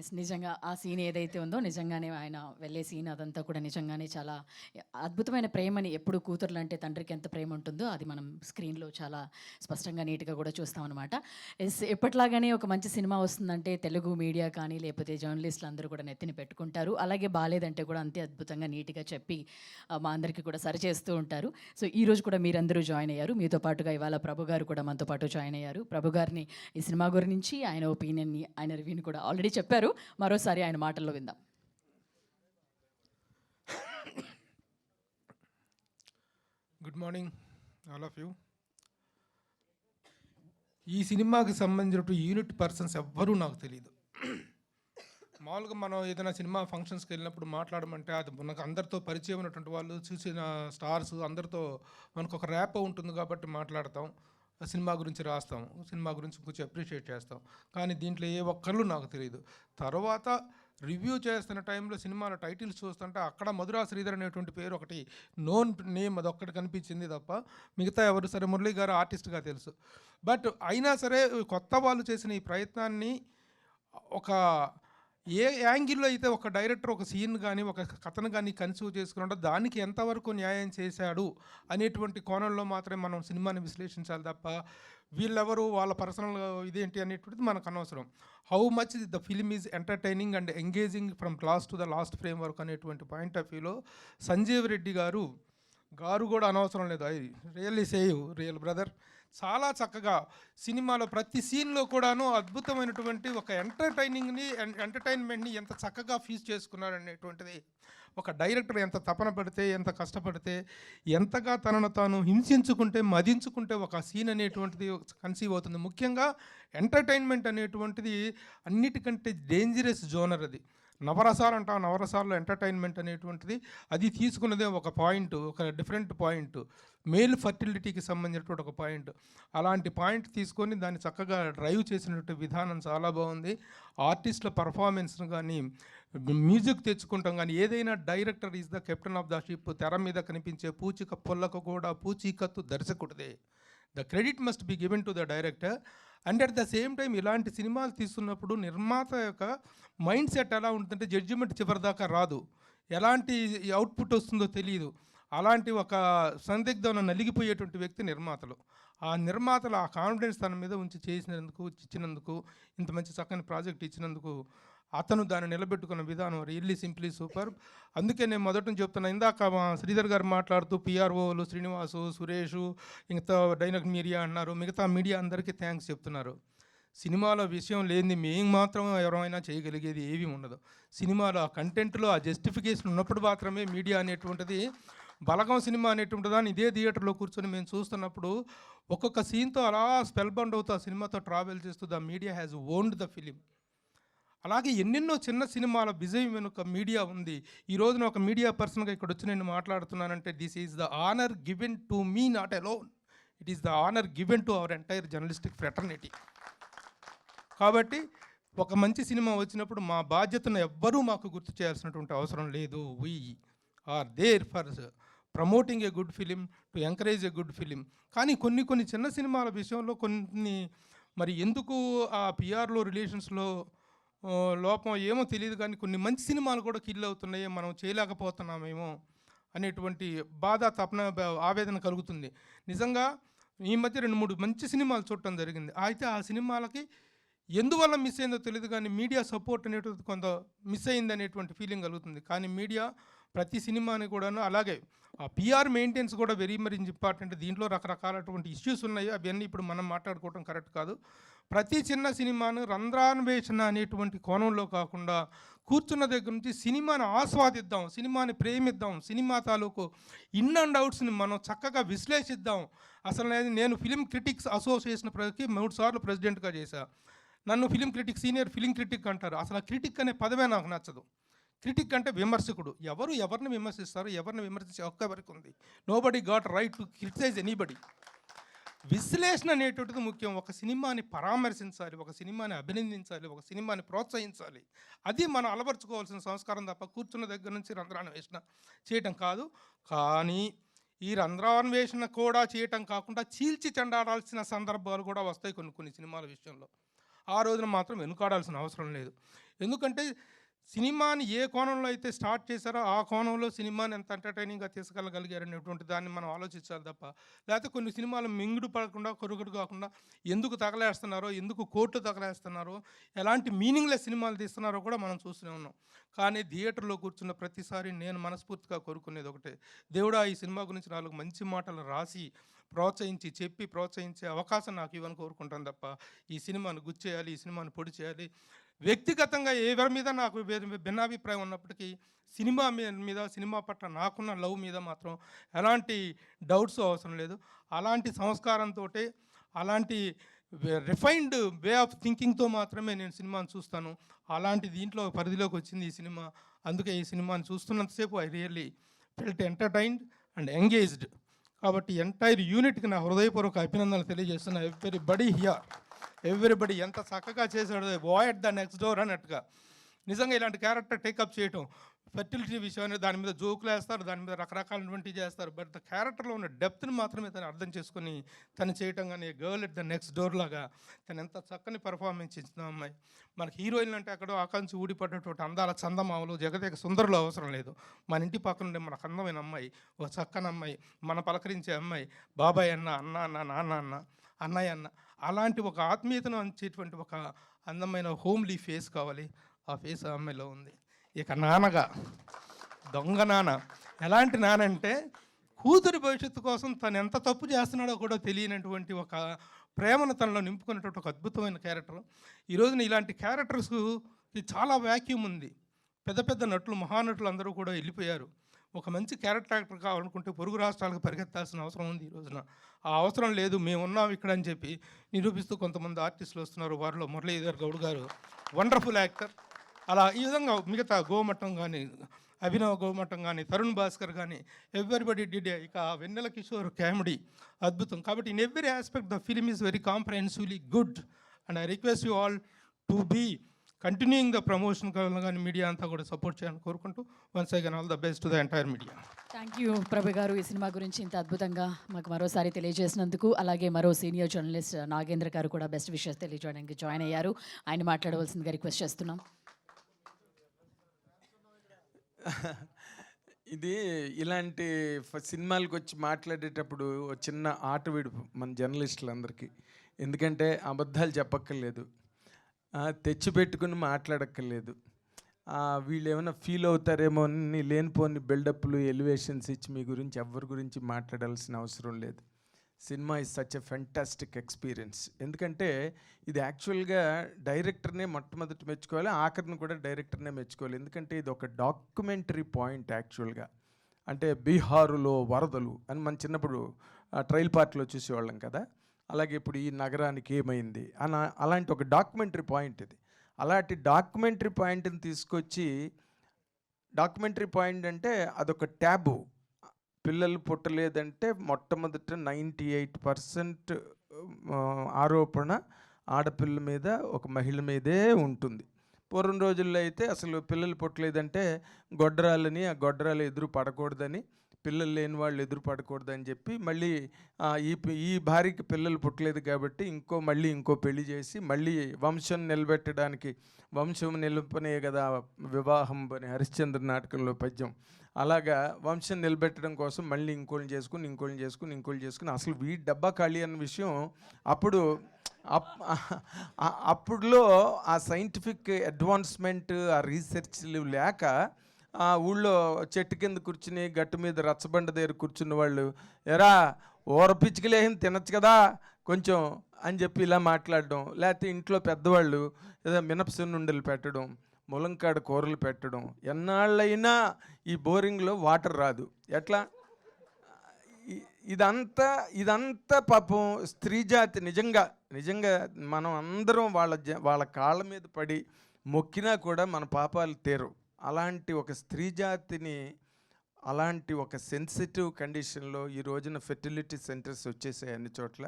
ఎస్, నిజంగా ఆ సీన్ ఏదైతే ఉందో నిజంగానే ఆయన వెళ్ళే సీన్ అదంతా కూడా నిజంగానే చాలా అద్భుతమైన ప్రేమని, ఎప్పుడు కూతుర్లు అంటే తండ్రికి ఎంత ప్రేమ ఉంటుందో అది మనం స్క్రీన్లో చాలా స్పష్టంగా నీట్గా కూడా చూస్తాం అనమాట. ఎస్, ఎప్పట్లాగానే ఒక మంచి సినిమా వస్తుందంటే తెలుగు మీడియా కానీ లేకపోతే జర్నలిస్టులు అందరూ కూడా నెత్తిని పెట్టుకుంటారు. అలాగే బాలేదంటే కూడా అంతే అద్భుతంగా నీట్గా చెప్పి మా అందరికీ కూడా సరిచేస్తూ ఉంటారు. సో ఈరోజు కూడా మీరందరూ జాయిన్ అయ్యారు. మీతో పాటుగా ఇవాళ ప్రభు గారు కూడా మనతో పాటు జాయిన్ అయ్యారు. ప్రభు గారిని ఈ సినిమా గురించి, ఆయన ఒపీనియన్ని, ఆయన రివ్యూని కూడా ఆల్రెడీ చెప్పారు. మరోసారి ఆయన మాటల్లో విందాం. Good morning all of you. ఈ సినిమాకి సంబంధించిన యూనిట్ పర్సన్స్ ఎవ్వరూ నాకు తెలియదు. మామూలుగా మనం ఏదైనా సినిమా ఫంక్షన్స్కి వెళ్ళినప్పుడు మాట్లాడమంటే అది మనకు అందరితో పరిచయం ఉన్నటువంటి వాళ్ళు, చూసిన స్టార్స్ అందరితో మనకు ఒక ర్యాప్ ఉంటుంది కాబట్టి మాట్లాడతాం, సినిమా గురించి రాస్తాం, సినిమా గురించి కొంచెం అప్రిషియేట్ చేస్తాం. కానీ దీంట్లో ఏ ఒక్కళ్ళు నాకు తెలియదు. తర్వాత రివ్యూ చేస్తున్న టైంలో సినిమాల టైటిల్స్ చూస్తుంటే అక్కడ మధురా శ్రీధర్ అనేటువంటి పేరు ఒకటి నోన్ నేమ్, అదొక్కటి కనిపించింది తప్ప మిగతా ఎవరు, సరే మురళీ గారు ఆర్టిస్ట్గా తెలుసు, బట్ అయినా సరే కొత్త వాళ్ళు చేసిన ఈ ప్రయత్నాన్ని ఒక ఏ యాంగిల్లో అయితే ఒక డైరెక్టర్ ఒక సీన్ కానీ ఒక కథను కానీ కన్సీవ్ చేసుకున్నాడో దానికి ఎంతవరకు న్యాయం చేశాడు అనేటువంటి కోణంలో మాత్రమే మనం సినిమాని విశ్లేషించాలి తప్ప వీళ్ళెవరు, వాళ్ళ పర్సనల్ ఇదేంటి అనేటువంటిది మనకు అనవసరం. How much the film is entertaining and engaging from last to the last frame work అనేటువంటి పాయింట్ ఆఫ్ వ్యూలో సంజీవ్ రెడ్డి గారు కూడా అనవసరం లేదు. I really save real brother. చాలా చక్కగా సినిమాలో ప్రతి సీన్లో కూడాను అద్భుతమైనటువంటి ఒక ఎంటర్టైన్మెంట్ని ఎంత చక్కగా ఫీజ్ చేసుకున్నాడు అనేటువంటిది ఒక డైరెక్టర్ ఎంత తపన పడితే, ఎంత కష్టపడితే, ఎంతగా తనను తాను హింసించుకుంటే, మదించుకుంటే ఒక సీన్ అనేటువంటిది కన్సీవ్ అవుతుంది. ముఖ్యంగా ఎంటర్టైన్మెంట్ అనేటువంటిది అన్నిటికంటే డేంజరస్ జోనర్ అది. నవరసాలు అంటాం, నవరసాల్లో ఎంటర్టైన్మెంట్ అనేటువంటిది అది తీసుకున్నదే ఒక పాయింట్, ఒక డిఫరెంట్ పాయింట్, మేల్ ఫర్టిలిటీకి సంబంధించినటువంటి ఒక పాయింట్. అలాంటి పాయింట్ తీసుకొని దాన్ని చక్కగా డ్రైవ్ చేసినటువంటి విధానం చాలా బాగుంది. ఆర్టిస్టుల పర్ఫార్మెన్స్ను కానీ, మ్యూజిక్ తెచ్చుకుంటాం కానీ, ఏదైనా director is the captain of the ship. తెర మీద కనిపించే పూచిక పొల్లకు కూడా పూచీకత్తు దర్శకుడిదే. The credit must be given to the director. And at the same time ఇలాంటి సినిమాలు తీస్తున్నప్పుడు నిర్మాత యొక్క మైండ్ సెట్ ఎలా ఉంటుందంటే జడ్జిమెంట్ చివరిదాకా రాదు, ఎలాంటి అవుట్పుట్ వస్తుందో తెలియదు. అలాంటి ఒక సందిగ్ధం నలిగిపోయేటువంటి వ్యక్తి నిర్మాతలు. ఆ నిర్మాతలు ఆ కాన్ఫిడెన్స్ తన మీద ఉంచి ఇచ్చినందుకు, ఇంత మంచి చక్కని ప్రాజెక్ట్ ఇచ్చినందుకు అతను దాన్ని నిలబెట్టుకున్న విధానం రియల్లీ సింప్లీ సూపర్. అందుకే నేను మొదటి నుంచి చెప్తున్నా. ఇందాక మా శ్రీధర్ గారు మాట్లాడుతూ పిఆర్ఓలు శ్రీనివాసు, సురేషు, మిగతా డైనమిక్ మీడియా అన్నారు. మిగతా మీడియా అందరికీ థ్యాంక్స్ చెప్తున్నారు. సినిమాలో విషయం లేనిది మేము మాత్రం ఎవరైనా చేయగలిగేది ఏమీ ఉండదు. సినిమాలో ఆ కంటెంట్లో ఆ జస్టిఫికేషన్ ఉన్నప్పుడు మాత్రమే మీడియా అనేటువంటిది. బలగం సినిమా అనేటువంటి దాన్ని ఇదే థియేటర్లో కూర్చొని మేము చూస్తున్నప్పుడు ఒక్కొక్క సీన్తో అలా స్పెల్ బౌండ్ అవుతూ ఆ సినిమాతో ట్రావెల్ చేస్తూ the media has owned the film. అలాగే ఎన్నెన్నో చిన్న సినిమాల విజయం వెనుక మీడియా ఉంది. ఈ రోజున ఒక మీడియా పర్సన్గా ఇక్కడ వచ్చి నేను మాట్లాడుతున్నానంటే this is the honour given to me, not alone. It is the honour given to our entire journalistic fraternity. కాబట్టి ఒక మంచి సినిమా వచ్చినప్పుడు మా బాధ్యతను ఎవ్వరూ మాకు గుర్తు చేయాల్సినటువంటి అవసరం లేదు. We are there for promoting a good film, to encourage a good film. కానీ కొన్ని చిన్న సినిమాల విషయంలో కొన్ని మరి ఎందుకు ఆ పిఆర్లో రిలేషన్స్లో లోపం ఏమో తెలియదు, కానీ కొన్ని మంచి సినిమాలు కూడా కిల్ అవుతున్నాయి, మనం చేయలేకపోతున్నామేమో అనేటువంటి బాధ, తపన, ఆవేదన కలుగుతుంది. నిజంగా ఈ మధ్య 2-3 మంచి సినిమాలు చూడటం జరిగింది. అయితే ఆ సినిమాలకి ఎందువల్ల మిస్ అయిందో తెలియదు, కానీ మీడియా సపోర్ట్ అనేటువంటి కొంత మిస్ అయింది అనేటువంటి ఫీలింగ్ కలుగుతుంది. కానీ మీడియా ప్రతి సినిమాని కూడాను, అలాగే ఆ పిఆర్ మెయింటెన్స్ కూడా వెరీ మరీ ఇంపార్టెంట్. దీంట్లో రకరకాలటువంటి ఇష్యూస్ ఉన్నాయి, అవన్నీ ఇప్పుడు మనం మాట్లాడుకోవడం కరెక్ట్ కాదు. ప్రతి చిన్న సినిమాను రంధ్రాన్వేషణ అనేటువంటి కోణంలో కాకుండా కూర్చున్న దగ్గర నుంచి సినిమాని ఆస్వాదిద్దాం, సినిమాని ప్రేమిద్దాం, సినిమా తాలూకు ఇన్ అండ్ అవుట్స్ని మనం చక్కగా విశ్లేషిద్దాం. అసలు నేను ఫిలిం క్రిటిక్స్ అసోసియేషన్ 3 సార్లు ప్రెసిడెంట్గా చేశా. నన్ను film critic, senior film critic అంటారు. అసలు ఆ క్రిటిక్ అనే పదమే నాకు నచ్చదు. క్రిటిక్ అంటే విమర్శకుడు. ఎవరిని విమర్శిస్తారు, ఎవరిని విమర్శించే హక్కు ఎవరికి ఉంది? Nobody got right to criticise anybody. విశ్లేషణ అనేటువంటిది ముఖ్యం. ఒక సినిమాని పరామర్శించాలి, ఒక సినిమాని అభినందించాలి, ఒక సినిమాని ప్రోత్సహించాలి. అది మనం అలవర్చుకోవాల్సిన సంస్కారం తప్ప కూర్చున్న దగ్గర నుంచి రంధ్రాన్వేషణ చేయటం కాదు. కానీ ఈ రంధ్రాన్వేషణ కూడా చేయటం కాకుండా చీల్చి చెండాడాల్సిన సందర్భాలు కూడా వస్తాయి కొన్ని సినిమాల విషయంలో. ఆ రోజున మాత్రం వెనుకాడాల్సిన అవసరం లేదు. ఎందుకంటే సినిమాని ఏ కోణంలో అయితే స్టార్ట్ చేశారో ఆ కోణంలో సినిమాని ఎంత ఎంటర్టైనింగ్గా తీసుకెళ్ళగలిగారనేటువంటి దాన్ని మనం ఆలోచించాలి తప్ప, లేకపోతే కొన్ని సినిమాలు మింగుడు పడకుండా, కొరుగుడు కాకుండా ఎందుకు తగలేస్తున్నారో, ఎందుకు కోర్టు తగలేస్తున్నారో, ఎలాంటి మీనింగ్లెస్ సినిమాలు తీస్తున్నారో కూడా మనం చూస్తూనే ఉన్నాం. కానీ థియేటర్లో కూర్చున్న ప్రతిసారి నేను మనస్ఫూర్తిగా కోరుకునేది ఒకటే, దేవుడా ఈ సినిమా గురించి 4 మంచి మాటలు రాసి ప్రోత్సహించే అవకాశం నాకు ఇవ్వని కోరుకుంటాను తప్ప ఈ సినిమాను గుచ్చేయాలి, ఈ సినిమాను పొడి చేయాలి. వ్యక్తిగతంగా ఎవరి మీద నాకు భిన్నాభిప్రాయం ఉన్నప్పటికీ సినిమా మీద, సినిమా పట్ల నాకున్న లవ్ మీద మాత్రం ఎలాంటి డౌట్స్ అవసరం లేదు. అలాంటి సంస్కారంతో, అలాంటి రిఫైన్డ్ వే ఆఫ్ థింకింగ్తో మాత్రమే నేను సినిమాను చూస్తాను. అలాంటి దీంట్లో పరిధిలోకి వచ్చింది ఈ సినిమా. అందుకే ఈ సినిమాని చూస్తున్నంతసేపు I really felt entertained and engaged. కాబట్టి ఎంటైర్ యూనిట్కి నా హృదయపూర్వక అభినందనలు తెలియజేస్తున్నా. ఎవ్రీబడి ఎంత చక్కగా చేశాడు, boy at the next door అన్నట్టుగా. నిజంగా ఇలాంటి క్యారెక్టర్ టేకప్ చేయటం, ఫెర్టిలిటీ విషయాన్ని దాని మీద జోకులు వేస్తారు, దాని మీద రకరకాలటువంటి చేస్తారు. బట్ ద క్యారెక్టర్లో ఉన్న డెప్త్ని మాత్రమే తను అర్థం చేసుకుని తను చేయటం. కానీ girl at the next door లాగా తను ఎంత చక్కని పర్ఫార్మెన్స్ ఇచ్చిన అమ్మాయి. మనకి హీరోయిన్ అంటే అక్కడో ఆకాంక్ష ఊడిపడ్డటువంటి అందాల చందమామలు, జగదేక సుందరులు అవసరం లేదు. మన ఇంటి పక్కన ఉండే మనకు అందమైన అమ్మాయి, ఒక చక్కని అమ్మాయి, మన పలకరించే అమ్మాయి, బాబాయ్ అన్న, అన్న అన్న, నాన్న అన్న, అన్నయ్య అన్న, అలాంటి ఒక ఆత్మీయతను అంచేటువంటి ఒక అందమైన హోమ్లీ ఫేస్ కావాలి. ఆ ఫేస్ ఆ అమ్మాయిలో ఉంది. ఇక నాన్నగా దొంగ నాన్న. ఎలాంటి నాన్న అంటే కూతురి భవిష్యత్తు కోసం తను ఎంత తప్పు చేస్తున్నాడో కూడా తెలియనటువంటి ఒక ప్రేమను తనలో నింపుకున్నటువంటి ఒక అద్భుతమైన క్యారెక్టర్. ఈరోజున ఇలాంటి క్యారెక్టర్స్కి చాలా వ్యాక్యూమ్ ఉంది. పెద్ద పెద్ద నటులు మహానటులు అందరూ కూడా వెళ్ళిపోయారు. ఒక మంచి క్యారెక్టర్ యాక్టర్ కావాలనుకుంటే పొరుగు రాష్ట్రాలకు పరిగెత్తాల్సిన అవసరం ఉంది ఈ రోజున. ఆ అవసరం లేదు, మేము ఉన్నాం ఇక్కడ అని చెప్పి నిరూపిస్తూ కొంతమంది ఆర్టిస్టులు వస్తున్నారు. వారిలో మురళీధర్ గౌడ్ గారు వండర్ఫుల్ యాక్టర్. అలా ఈ విధంగా మిగతా గోమటం కానీ, అభినవ్ గోమటం కానీ, తరుణ్ భాస్కర్ కానీ, ఎవ్రీబడి డిడ్. ఇక వెన్నెల కిషోర్ కామెడీ అద్భుతం. కాబట్టి in every aspect the film is very comprehensively good. And I request you all to be continuing the promotion కానీ మీడియా అంతా కూడా సపోర్ట్ చేయాలని కోరుకుంటూ once again all the best to the entire media. Thank you Prabhu గారు, ఈ సినిమా గురించి ఇంత అద్భుతంగా మాకు మరోసారి తెలియజేసినందుకు. అలాగే మరో సీనియర్ జర్నలిస్ట్ నాగేంద్ర గారు కూడా బెస్ట్ విషెస్ తెలియజేయడానికి జాయిన్ అయ్యారు. ఆయన మాట్లాడవలసిందిగా రిక్వెస్ట్ చేస్తున్నాం. ఇది ఇలాంటి సినిమాలకు వచ్చి మాట్లాడేటప్పుడు ఒక చిన్న ఆట విడుపు మన జర్నలిస్టులందరికీ. ఎందుకంటే అబద్ధాలు చెప్పక్కర్లేదు, తెచ్చిపెట్టుకుని మాట్లాడక్కర్లేదు. వీళ్ళు ఏమైనా ఫీల్ అవుతారేమో అని లేనిపోని బిల్డప్లు, ఎలివేషన్స్ ఇచ్చి మీ గురించి ఎవరి గురించి మాట్లాడాల్సిన అవసరం లేదు. Cinema is such a fantastic experience. ఎందుకంటే ఇది యాక్చువల్గా డైరెక్టర్నే మొట్టమొదటి మెచ్చుకోవాలి, ఆఖరిని కూడా డైరెక్టర్నే మెచ్చుకోవాలి. ఎందుకంటే ఇది ఒక డాక్యుమెంటరీ పాయింట్ యాక్చువల్గా. అంటే బీహారులో వరదలు అని మన చిన్నప్పుడు ట్రైల్ పార్ట్లో చూసేవాళ్ళం కదా, అలాగే ఇప్పుడు ఈ నగరానికి ఏమైంది అలాంటి ఒక డాక్యుమెంటరీ పాయింట్ ఇది. అలాంటి డాక్యుమెంటరీ పాయింట్ని తీసుకొచ్చి, డాక్యుమెంటరీ పాయింట్ అంటే అదొక ట్యాబు. పిల్లలు పుట్టలేదంటే మొట్టమొదట 98% ఆరోపణ ఆడపిల్ల మీద, ఒక మహిళ మీదే ఉంటుంది. పూర్వం రోజుల్లో అయితే అసలు పిల్లలు పుట్టలేదంటే గొడ్రాలని, ఆ గొడ్రాలు ఎదురు పడకూడదని, పిల్లలు లేని వాళ్ళు ఎదురు పడకూడదని చెప్పి మళ్ళీ ఈ భార్యకి పిల్లలు పుట్టలేదు కాబట్టి మళ్ళీ ఇంకో పెళ్లి చేసి మళ్ళీ వంశం నిలబెట్టడానికి, వంశం నిలుపనే కదా వివాహం అని హరిశ్చంద్ర నాటకంలో పద్యం. అలాగా వంశం నిలబెట్టడం కోసం మళ్ళీ ఇంకోళ్ళని చేసుకుని అసలు వీడి డబ్బా ఖాళీ అన్న విషయం అప్పుడులో ఆ సైంటిఫిక్ అడ్వాన్స్మెంట్, ఆ రీసెర్చ్లు లేక ఆ ఊళ్ళో చెట్టు కింద కూర్చుని గట్టు మీద రచ్చబండ దగ్గర కూర్చున్న వాళ్ళు, ఎరా ఊర పిచ్చికలేం తినచ్చు కదా కొంచెం అని చెప్పి ఇలా మాట్లాడడం. లేకపోతే ఇంట్లో పెద్దవాళ్ళు ఏదో మినపసున్నుండలు పెట్టడం, ములంకాడ కూరలు పెట్టడం. ఎన్నాళ్ళైనా ఈ బోరింగ్లో వాటర్ రాదు, ఎట్లా? ఇదంతా పాపం స్త్రీ జాతి నిజంగా మనం అందరం వాళ్ళ కాళ్ళ మీద పడి మొక్కినా కూడా మన పాపాలు తీరవు. అలాంటి ఒక స్త్రీ జాతిని అలాంటి ఒక సెన్సిటివ్ కండిషన్లో ఈ రోజున ఫెర్టిలిటీ సెంటర్స్ వచ్చేసాయి అన్ని చోట్ల.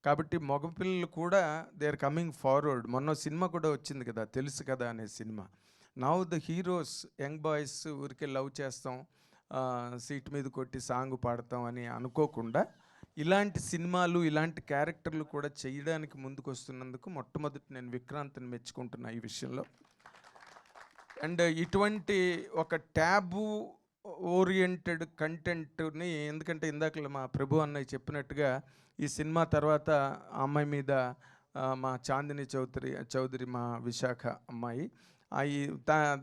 కాబట్టి మగపిల్లలు కూడా దే ఆర్ కమింగ్ ఫార్వర్డ్. మొన్న సినిమా కూడా వచ్చింది కదా, తెలుసు కదా అనే cinema. Now the heroes, young boys ఊరికే లవ్ చేస్తాం, సీట్ మీద కొట్టి సాంగ్ పాడతాం అని అనుకోకుండా ఇలాంటి సినిమాలు, ఇలాంటి క్యారెక్టర్లు కూడా చేయడానికి ముందుకు వస్తున్నందుకు మొట్టమొదటి నేను విక్రాంత్ని మెచ్చుకుంటున్నా ఈ విషయంలో. అండ్ ఇటువంటి ఒక ట్యాబు ఓరియంటెడ్ కంటెంట్ని, ఎందుకంటే ఇందాక మా ప్రభు అన్నయ్య చెప్పినట్టుగా ఈ సినిమా తర్వాత ఆ అమ్మాయి మీద, మా చాందిని చౌదరి మా విశాఖ అమ్మాయి,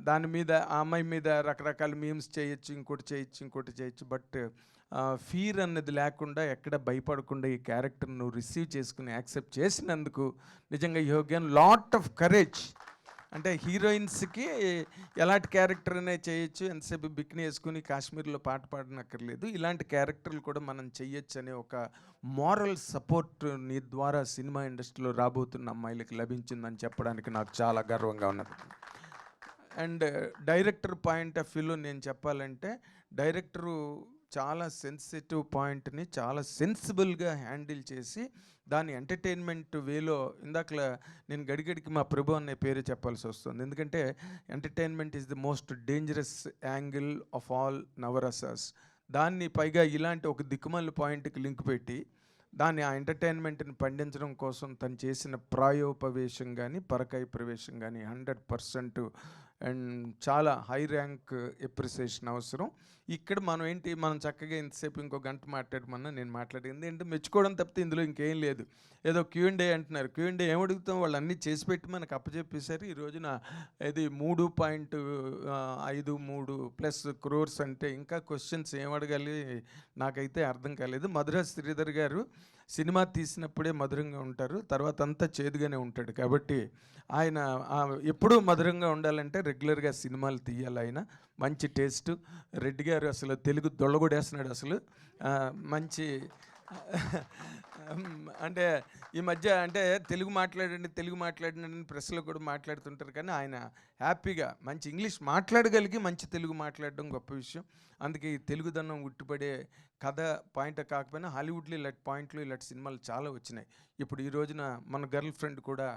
దాని మీద ఆ అమ్మాయి మీద రకరకాల మీమ్స్ చేయొచ్చు, ఇంకోటి చేయొచ్చు. బట్ ఫీర్ అన్నది లేకుండా, ఎక్కడ భయపడకుండా ఈ క్యారెక్టర్ను రిసీవ్ చేసుకుని యాక్సెప్ట్ చేసినందుకు నిజంగా you have given lot of courage. అంటే హీరోయిన్స్కి ఎలాంటి క్యారెక్టర్ అనే చేయొచ్చు, ఎంతసేపు బిక్ని వేసుకుని కాశ్మీర్లో పాట పాడనక్కర్లేదు, ఇలాంటి క్యారెక్టర్లు కూడా మనం చెయ్యొచ్చు అనే ఒక మారల్ సపోర్ట్ నీ ద్వారా సినిమా ఇండస్ట్రీలో రాబోతున్న అమ్మాయిలకి లభించిందని చెప్పడానికి నాకు చాలా గర్వంగా ఉన్నది. అండ్ డైరెక్టర్ పాయింట్ ఆఫ్ వ్యూలో నేను చెప్పాలంటే, డైరెక్టరు చాలా సెన్సిటివ్ పాయింట్ని చాలా సెన్సిబుల్గా హ్యాండిల్ చేసి దాని ఎంటర్టైన్మెంట్ వేలో, ఇందాకలా నేను గడిగడికి మా ప్రభు అనే పేరు చెప్పాల్సి వస్తుంది. ఎందుకంటే entertainment is the most dangerous angle of all నవరసాస్. దాన్ని పైగా ఇలాంటి ఒక దిక్కుమల్లి పాయింట్కి లింక్ పెట్టి దాన్ని ఆ ఎంటర్టైన్మెంట్ని పండించడం కోసం తను చేసిన ప్రాయోపవేశం కానీ, పరకాయ ప్రవేశం కానీ 100% అండ్ చాలా హై ర్యాంక్ ఎప్రిసియేషన్ అవసరం. ఇక్కడ మనం ఏంటి, మనం చక్కగా ఇంతసేపు ఇంకో గంట మాట్లాడమన్నా నేను మాట్లాడింది ఏంటి, మెచ్చుకోవడం తప్పితే ఇందులో ఇంకేం లేదు. ఏదో Q&A అంటున్నారు, Q&A ఏం అడుగుతాం, వాళ్ళు అన్నీ చేసి పెట్టి మనకు అప్పచెప్పేశారు. ఈ రోజున ఇది 3.53 crores అంటే ఇంకా క్వశ్చన్స్ ఏం అడగాలి నాకైతే అర్థం కాలేదు. మధురాజ్ శ్రీధర్ గారు సినిమా తీసినప్పుడే మధురంగా ఉంటారు, తర్వాత అంతా చేదుగానే ఉంటాడు. కాబట్టి ఆయన ఎప్పుడూ మధురంగా ఉండాలంటే రెగ్యులర్గా సినిమాలు తీయాలి. ఆయన మంచి టేస్ట్. రెడ్డి గారు అసలు తెలుగు దొళ్ళగొడేస్తున్నాడు అసలు. మంచి అంటే ఈ మధ్య అంటే తెలుగు మాట్లాడండి అని ప్రెస్లో కూడా మాట్లాడుతుంటారు, కానీ ఆయన హ్యాపీగా మంచి ఇంగ్లీష్ మాట్లాడగలిగి మంచి తెలుగు మాట్లాడడం గొప్ప విషయం. అందుకే ఈ తెలుగుదనం ఉట్టిపడే కథ పాయింట్ కాకపోయినా హాలీవుడ్లో ఇలాంటి పాయింట్లు ఇలాంటి సినిమాలు చాలా వచ్చినాయి. ఇప్పుడు ఈ రోజున మన గర్ల్ ఫ్రెండ్ కూడా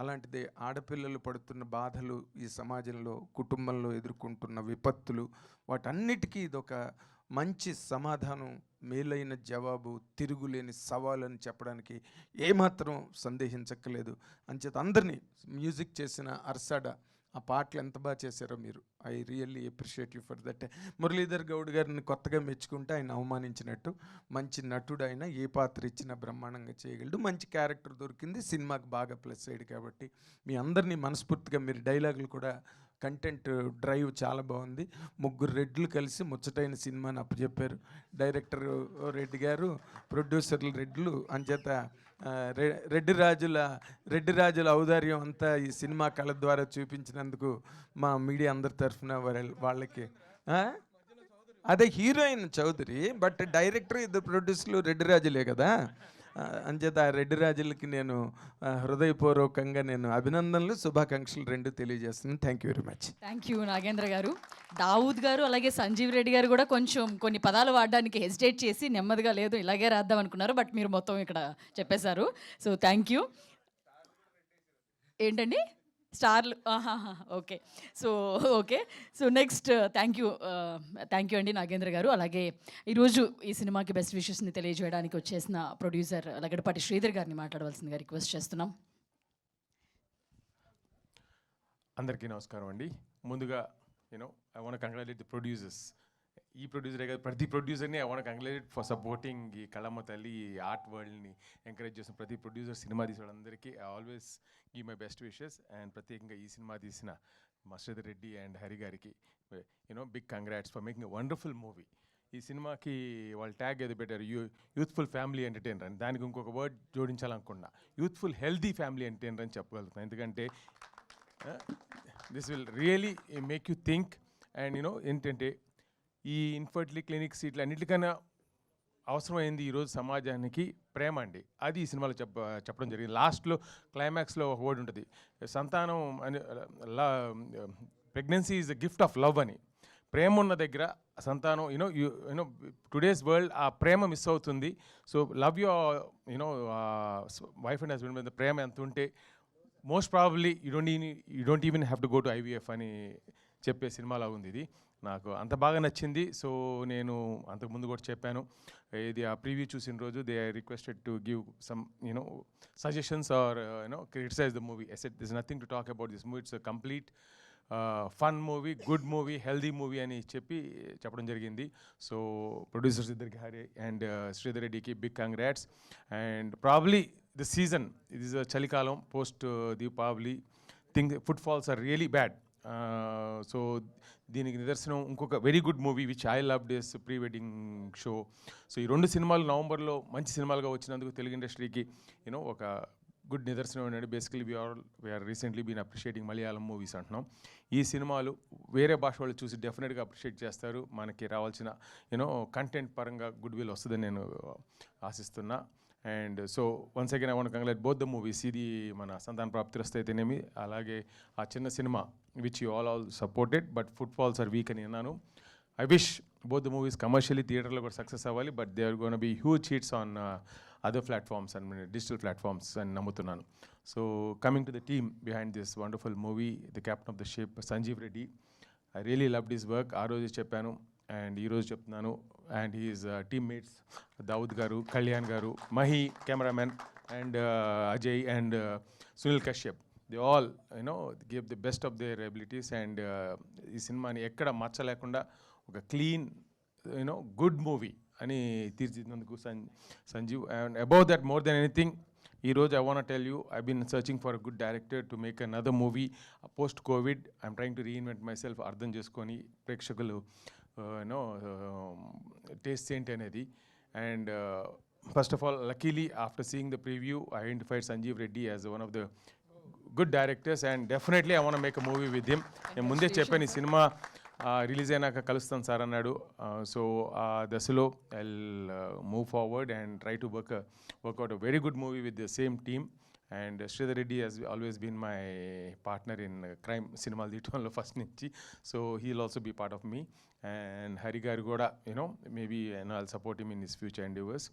అలాంటిదే. ఆడపిల్లలు పడుతున్న బాధలు, ఈ సమాజంలో కుటుంబంలో ఎదుర్కొంటున్న విపత్తులు, వాటన్నిటికీ ఇదొక మంచి సమాధానం, మేలైన జవాబు, తిరుగులేని సవాలని చెప్పడానికి ఏమాత్రం సందేహించక్కలేదు. అంచేత అందరినీ, మ్యూజిక్ చేసిన అర్సాడ, ఆ పాటలు ఎంత బాగా చేశారో మీరు. I really appreciate you for that. Muralidhar Goud గారిని కొత్తగా మెచ్చుకుంటే ఆయన అవమానించినట్టు. మంచి నటుడు ఆయన, ఏ పాత్ర ఇచ్చినా బ్రహ్మాండంగా చేయగలడు. మంచి క్యారెక్టర్ దొరికింది, సినిమాకి బాగా ప్లస్ అయ్యాడు. కాబట్టి మీ అందరినీ మనస్ఫూర్తిగా, మీరు డైలాగులు కూడా, కంటెంట్ డ్రైవ్ చాలా బాగుంది. 3 రెడ్లు కలిసి ముచ్చటైన సినిమాని అప్పచెప్పారు. డైరెక్టర్ రెడ్డి గారు, ప్రొడ్యూసర్లు రెడ్లు. అంచేత రెడ్డి రాజుల ఔదార్యం అంతా ఈ సినిమా కళ ద్వారా చూపించినందుకు మా మీడియా అందరి తరఫున వాళ్ళకి అదే హీరోయిన్ చౌదరి, బట్ డైరెక్టర్, ఇద్దరు ప్రొడ్యూసర్లు రెడ్డి రాజులే కదా. అంచేత ఆ రెడ్డి రాజులకి నేను హృదయపూర్వకంగా నేను అభినందనలు, శుభాకాంక్షలు రెండు తెలియజేస్తున్నాను. Thank you very much. Thank you Nagendra గారు. దావుద్ గారు అలాగే సంజీవ్ రెడ్డి గారు కూడా కొంచెం కొన్ని పదాలు వాడడానికి హెసిటేట్ చేసి నెమ్మదిగా లేదు ఇలాగే రాద్దాం అనుకున్నారు, బట్ మీరు మొత్తం ఇక్కడ చెప్పేశారు. So thank you. ఏంటండి స్టార్లు? Okay. So next thank you అండి నాగేంద్ర గారు. అలాగే ఈరోజు ఈ సినిమాకి బెస్ట్ విషెస్ని తెలియజేయడానికి వచ్చేసిన ప్రొడ్యూసర్ లగడపాటి శ్రీధర్ గారిని మాట్లాడవలసిందిగా రిక్వెస్ట్ చేస్తున్నాం. అందరికీ నమస్కారం అండి. ముందుగా I want congratulate the producers. ఈ ప్రొడ్యూసరే కాదు, ప్రతి ప్రొడ్యూసర్ని I want congratulate for supporting ఈ కళమ్మ తల్లి, ఈ ఆర్ట్ వరల్డ్ని ఎంకరేజ్ చేసిన ప్రతి ప్రొడ్యూసర్, సినిమా తీసిన వాళ్ళందరికీ I always give my best wishes. And ప్రత్యేకంగా ఈ సినిమా తీసిన మశ్రీధర్ రెడ్డి అండ్ హరి గారికి big congrats for making a wonderful movie. ఈ సినిమాకి వాళ్ళు ట్యాగ్ ఏదో పెట్టారు, యూత్ఫుల్ ఫ్యామిలీ ఎంటర్టైనర్ అని. దానికి ఇంకొక వర్డ్ జోడించాలనుకున్నా, యూత్ఫుల్ హెల్తీ ఫ్యామిలీ ఎంటర్టైనర్ అని చెప్పగలుగుతున్నాను. ఎందుకంటే this will really make you think. And ఏంటంటే ఈ ఇన్ఫర్టిలిటీ క్లినిక్స్ ఇట్లా అన్నిటికన్నా అవసరమైంది ఈరోజు సమాజానికి ప్రేమ అండి. అది ఈ సినిమాలో చెప్పడం జరిగింది. లాస్ట్లో క్లైమాక్స్లో ఒక వర్డ్ ఉంటుంది, సంతానం అని, pregnancy is the gift of love అని. ప్రేమ ఉన్న దగ్గర సంతానం టుడేస్ వరల్డ్ ఆ ప్రేమ మిస్ అవుతుంది. So love your wife and husband మీద ప్రేమ ఎంత ఉంటే most probably you don't even have to go to IVF అని చెప్పే సినిమాలా ఉంది ఇది. నాకు అంత బాగా నచ్చింది. సో నేను అంతకుముందు కూడా చెప్పాను, ఇది ఆ ప్రీవ్యూ చూసిన రోజు they are requested to give some suggestions or criticise the movie. I said this nothing to talk about this movie, it's a complete fun movie, good movie, healthy movie అని చెప్పడం జరిగింది. సో ప్రొడ్యూసర్స్ ఇద్దరికి, హరి అండ్ శ్రీధర్ రెడ్డికి big congrats. And probably the season, ఇది ఇస్ చలికాలం, post Deepavali, footfalls are really bad. So దీనికి నిదర్శనం ఇంకొక very good movie which I love days pre wedding show. So ఈ 2 సినిమాలు నవంబర్లో మంచి సినిమాలుగా వచ్చినందుకు తెలుగు ఇండస్ట్రీకి ఒక గుడ్ నిదర్శనం ఏంటంటే, basically we are recently been appreciating Malayalam movies అంటున్నాం. ఈ సినిమాలు వేరే భాష వాళ్ళు చూసి డెఫినెట్గా అప్రిషియేట్ చేస్తారు. మనకి రావాల్సిన కంటెంట్ పరంగా గుడ్ విల్ వస్తుందని నేను ఆశిస్తున్నా. And so once again I want congratulate both the movies. ఇది మన సంతాన ప్రాప్తిరస్తు అయితేనేమి, అలాగే ఆ చిన్న సినిమా which you all supported, but footfalls are weak అని అన్నాను. I wish both the movies commercially థియేటర్లో కూడా సక్సెస్ అవ్వాలి, but they are gonna be huge hits on other platforms and digital platforms అని నమ్ముతున్నాను. So coming to the team behind this wonderful movie, the captain of the ship Sanjeev Reddy. I really loved his work. ఆ రోజు చెప్పాను అండ్ ఈరోజు చెప్తున్నాను. అండ్ హీఈస్ టీమ్మేట్స్ దావుద్ గారు, కళ్యాణ్ గారు, Mahi cameraman, and Ajay and Sunil Kashyap, they all give the best of their abilities. And ఈ సినిమాని ఎక్కడ మచ్చ లేకుండా ఒక క్లీన్ గుడ్ మూవీ అని తీర్చిదిద్దినందుకు Sanjeev. And about that more than anything, ఈరోజు I want tell you I been searching for a good director to make another movie post covid. I'm trying to reinvent my self, అర్థం చేసుకొని ప్రేక్షకులు టేస్ట్ ఏంటి అనేది. And first of all, luckily after seeing the preview, I identified Sanjeev Reddy as one of the good directors, and definitely I want to make a movie with him. నేను ముందే చెప్పాను ఈ సినిమా రిలీజ్ అయినాక కలుస్తాను సార్ అన్నాడు. సో ఆ దశలో I move forward and try to work out a very good movie with the same team. And Sridhar Reddy has always been my partner in crime సినిమాలు తీయటంలో ఫస్ట్ నుంచి. So he will also be part of me. And Hari garu kuda, maybe I'll support him in his future endeavors.